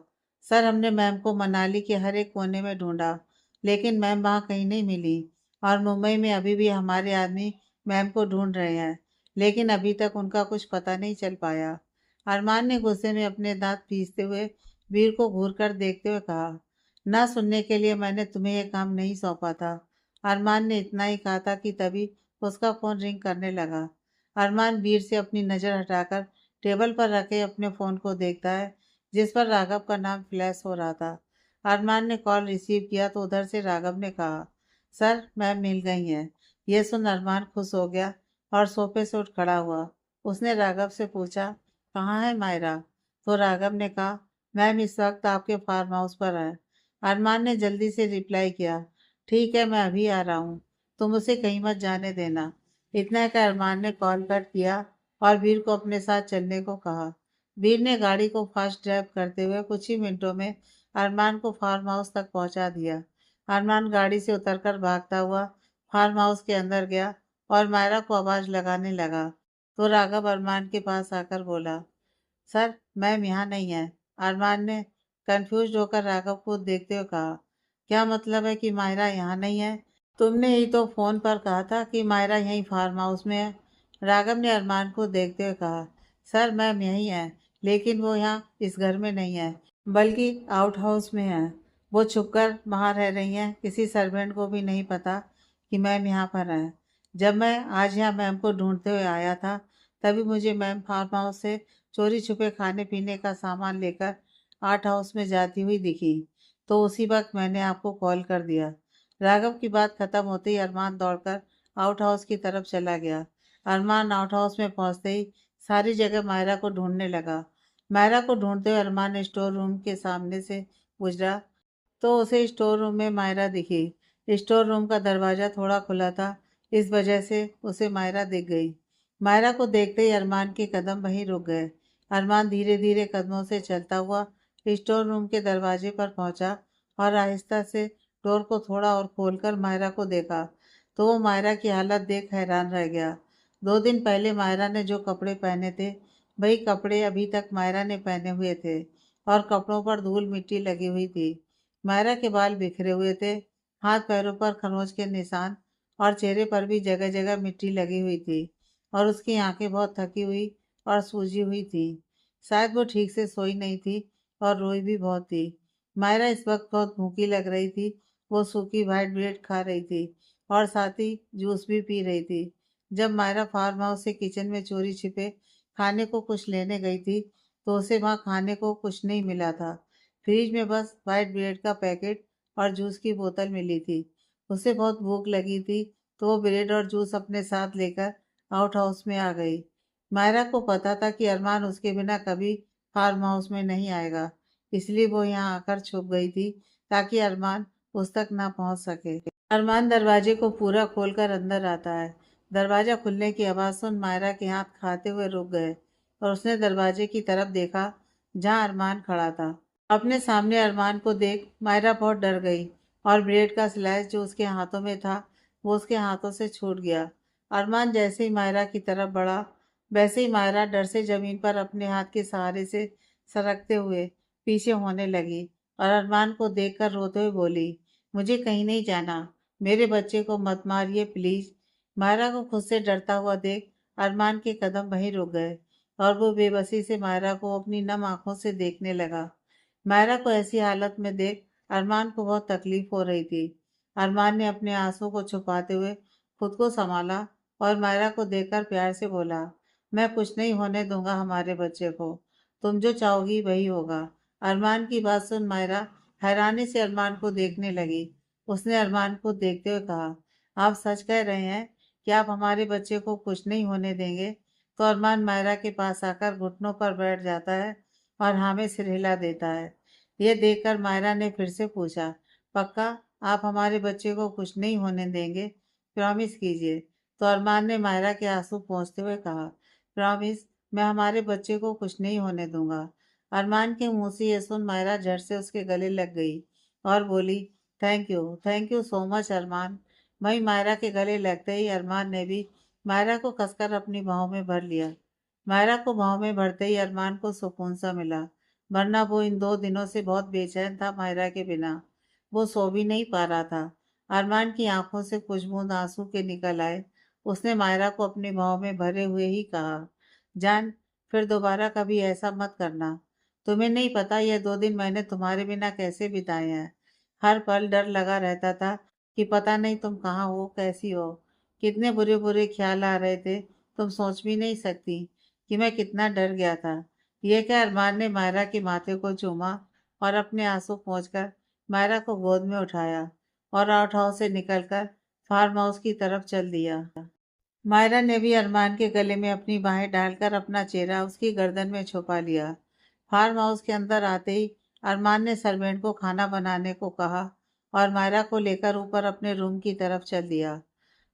सर हमने मैम को मनाली के हर एक कोने में ढूंढा, लेकिन मैम वहाँ कहीं नहीं मिली। और मुंबई में अभी भी हमारे आदमी मैम को ढूंढ रहे हैं, लेकिन अभी तक उनका कुछ पता नहीं चल पाया। अरमान ने गुस्से में अपने दांत पीसते हुए वीर को घूर कर देखते हुए कहा, ना सुनने के लिए मैंने तुम्हें यह काम नहीं सौंपा था। अरमान ने इतना ही कहा था कि तभी उसका फोन रिंग करने लगा। अरमान वीर से अपनी नज़र हटाकर टेबल पर रखे अपने फ़ोन को देखता है, जिस पर राघव का नाम फ्लैश हो रहा था। अरमान ने कॉल रिसीव किया तो उधर से राघव ने कहा, सर मैम मिल गई हैं। यह सुन अरमान खुश हो गया और सोफे से उठ खड़ा हुआ। उसने राघव से पूछा, कहाँ है मायरा? तो राघव ने कहा, मैम इस वक्त आपके फार्म हाउस पर है। अरमान ने जल्दी से रिप्लाई किया, ठीक है मैं अभी आ रहा हूँ, तुम उसे कहीं मत जाने देना। इतना कहकर अरमान ने कॉल कट किया और वीर को अपने साथ चलने को कहा। वीर ने गाड़ी को फास्ट ड्राइव करते हुए कुछ ही मिनटों में अरमान को फार्म हाउस तक पहुंचा दिया। अरमान गाड़ी से उतरकर भागता हुआ फार्म हाउस के अंदर गया और मायरा को आवाज लगाने लगा। तो राघव अरमान के पास आकर बोला, सर मैम यहाँ नहीं है। अरमान ने कंफ्यूज होकर राघव को देखते हुए कहा, क्या मतलब है कि मायरा यहाँ नहीं है? तुमने ही तो फोन पर कहा था कि मायरा यहीं फार्म हाउस में है। राघव ने अरमान को देखते हुए कहा, सर मैम यहीं है, लेकिन वो यहाँ इस घर में नहीं है, बल्कि आउट हाउस में है। वो छुपकर वहाँ रह रही हैं, किसी सर्वेंट को भी नहीं पता कि मैम यहाँ पर है। जब मैं आज यहाँ मैम को ढूंढते हुए आया था, तभी मुझे मैम फार्म हाउस से चोरी छुपे खाने पीने का सामान लेकर आर्ट हाउस में जाती हुई दिखी, तो उसी वक्त मैंने आपको कॉल कर दिया। राघव की बात खत्म होते ही अरमान दौड़कर आउट हाउस की तरफ चला गया। अरमान आउट हाउस में पहुंचते ही सारी जगह मायरा को ढूंढने लगा। मायरा को ढूंढते हुए अरमान स्टोर रूम के सामने से गुजरा तो उसे स्टोर रूम में मायरा दिखी। स्टोर रूम का दरवाज़ा थोड़ा खुला था, इस वजह से उसे मायरा दिख गई। मायरा को देखते ही अरमान के कदम वहीं रुक गए। अरमान धीरे धीरे कदमों से चलता हुआ स्टोर रूम के दरवाजे पर पहुंचा और आहिस्ता से डोर को थोड़ा और खोलकर मायरा को देखा, तो वो मायरा की हालत देख हैरान रह गया। 2 दिन पहले मायरा ने जो कपड़े पहने थे, वही कपड़े अभी तक मायरा ने पहने हुए थे, और कपड़ों पर धूल मिट्टी लगी हुई थी। मायरा के बाल बिखरे हुए थे, हाथ पैरों पर खरोंच के निशान, और चेहरे पर भी जगह जगह मिट्टी लगी हुई थी। और उसकी आंखें बहुत थकी हुई और सूजी हुई थी। शायद वो ठीक से सोई नहीं थी और रोई भी बहुत थी। मायरा इस वक्त बहुत भूखी लग रही थी। वो सूखी व्हाइट ब्रेड खा रही थी और साथ ही जूस भी पी रही थी। जब मायरा फार्म हाउस से किचन में चोरी छिपे खाने को कुछ लेने गई थी, तो उसे वहाँ खाने को कुछ नहीं मिला था। फ्रिज में बस व्हाइट ब्रेड का पैकेट और जूस की बोतल मिली थी। उसे बहुत भूख लगी थी, तो वो ब्रेड और जूस अपने साथ लेकर आउट हाउस में आ गई। मायरा को पता था कि अरमान उसके बिना कभी फार्म हाउस में नहीं आएगा, इसलिए वो यहाँ आकर छुप गई थी ताकि अरमान उस तक ना पहुंच सके। अरमान दरवाजे को पूरा खोलकर अंदर आता है। दरवाजा खुलने की आवाज़ सुन मायरा के हाथ खाते हुए रुक गए और उसने दरवाजे की तरफ देखा जहाँ अरमान खड़ा था। अपने सामने अरमान को देख मायरा बहुत डर गई और ब्रेड का स्लाइस जो उसके हाथों में था, वो उसके हाथों से छूट गया। अरमान जैसे ही मायरा की तरफ बढ़ा, वैसे ही मायरा डर से जमीन पर अपने हाथ के सहारे से सरकते हुए पीछे होने लगी और अरमान को देखकर रोते हुए बोली, मुझे कहीं नहीं जाना, मेरे बच्चे को मत मारिए प्लीज। मायरा को खुद से डरता हुआ देख अरमान के कदम वहीं रुक गए और वो बेबसी से मायरा को अपनी नम आंखों से देखने लगा। मायरा को ऐसी हालत में देख अरमान को बहुत तकलीफ हो रही थी। अरमान ने अपने आंसू को छुपाते हुए खुद को संभाला और मायरा को देखकर प्यार से बोला, मैं कुछ नहीं होने दूंगा हमारे बच्चे को। तुम जो चाहोगी वही होगा। अरमान की बात सुन मायरा हैरानी से अरमान को देखने लगी। उसने अरमान को देखते हुए कहा, आप सच कह रहे हैं कि आप हमारे बच्चे को कुछ नहीं होने देंगे? तो अरमान मायरा के पास आकर घुटनों पर बैठ जाता है और हाँ में सिर हिला देता है। यह देखकर मायरा ने फिर से पूछा, पक्का आप हमारे बच्चे को कुछ नहीं होने देंगे? प्रॉमिस कीजिए। तो अरमान ने मायरा के आंसू पोंछते हुए कहा, प्रॉमिस, मैं हमारे बच्चे को कुछ नहीं होने दूंगा। अरमान के मुंह से यह सुन मायरा झट से उसके गले लग गई और बोली, थैंक यू सो मच अरमान। वहीं मायरा के गले लगते ही अरमान ने भी मायरा को कसकर अपनी बाहों में भर लिया। मायरा को बाहों में भरते ही अरमान को सुकून सा मिला, वरना वो इन 2 दिनों से बहुत बेचैन था मायरा के बिना। वो सो भी नहीं पा रहा था। अरमान की आंखों से कुछ बूंद आंसू के निकल आए। उसने मायरा को अपनी बाहों में भरे हुए ही कहा, जान, फिर दोबारा कभी ऐसा मत करना। तुम्हें नहीं पता यह 2 दिन मैंने तुम्हारे बिना कैसे बिताए हैं। हर पल डर लगा रहता था कि पता नहीं तुम कहाँ हो, कैसी हो। कितने बुरे बुरे ख्याल आ रहे थे, तुम सोच भी नहीं सकती कि मैं कितना डर गया था। ये क्या, अरमान ने मायरा के माथे को चूमा और अपने आंसू पोंछकर मायरा को गोद में उठाया और आउट हाउस से निकलकर फार्म हाउस की तरफ चल दिया। मायरा ने भी अरमान के गले में अपनी बाहें डालकर अपना चेहरा उसकी गर्दन में छुपा लिया। फार्म हाउस के अंदर आते ही अरमान ने सर्वेंट को खाना बनाने को कहा और मायरा को लेकर ऊपर अपने रूम की तरफ चल दिया।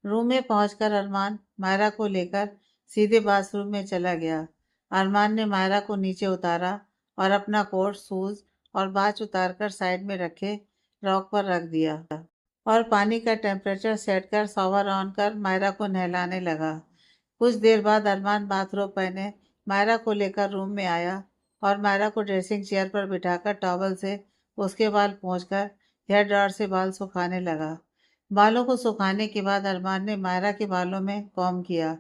रूम में पहुंचकर अरमान मायरा को लेकर सीधे बाथरूम में चला गया। अरमान ने मायरा को नीचे उतारा और अपना कोट, शूज और बाच उतारकर साइड में रखे रॉक पर रख दिया और पानी का टेम्परेचर सेट कर शॉवर ऑन कर मायरा को नहलाने लगा। कुछ देर बाद अरमान बाथरोब पहने मायरा को लेकर रूम में आया और मायरा को ड्रेसिंग चेयर पर बिठाकर टॉवल से उसके बाल पोंछकर हेयर ड्रायर से बाल सुखाने लगा। बालों को सुखाने के बाद अरमान ने मायरा के बालों में कॉम्ब किया।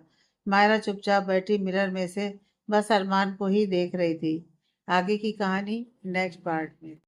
मायरा चुपचाप बैठी मिरर में से बस अरमान को ही देख रही थी। आगे की कहानी नेक्स्ट पार्ट में।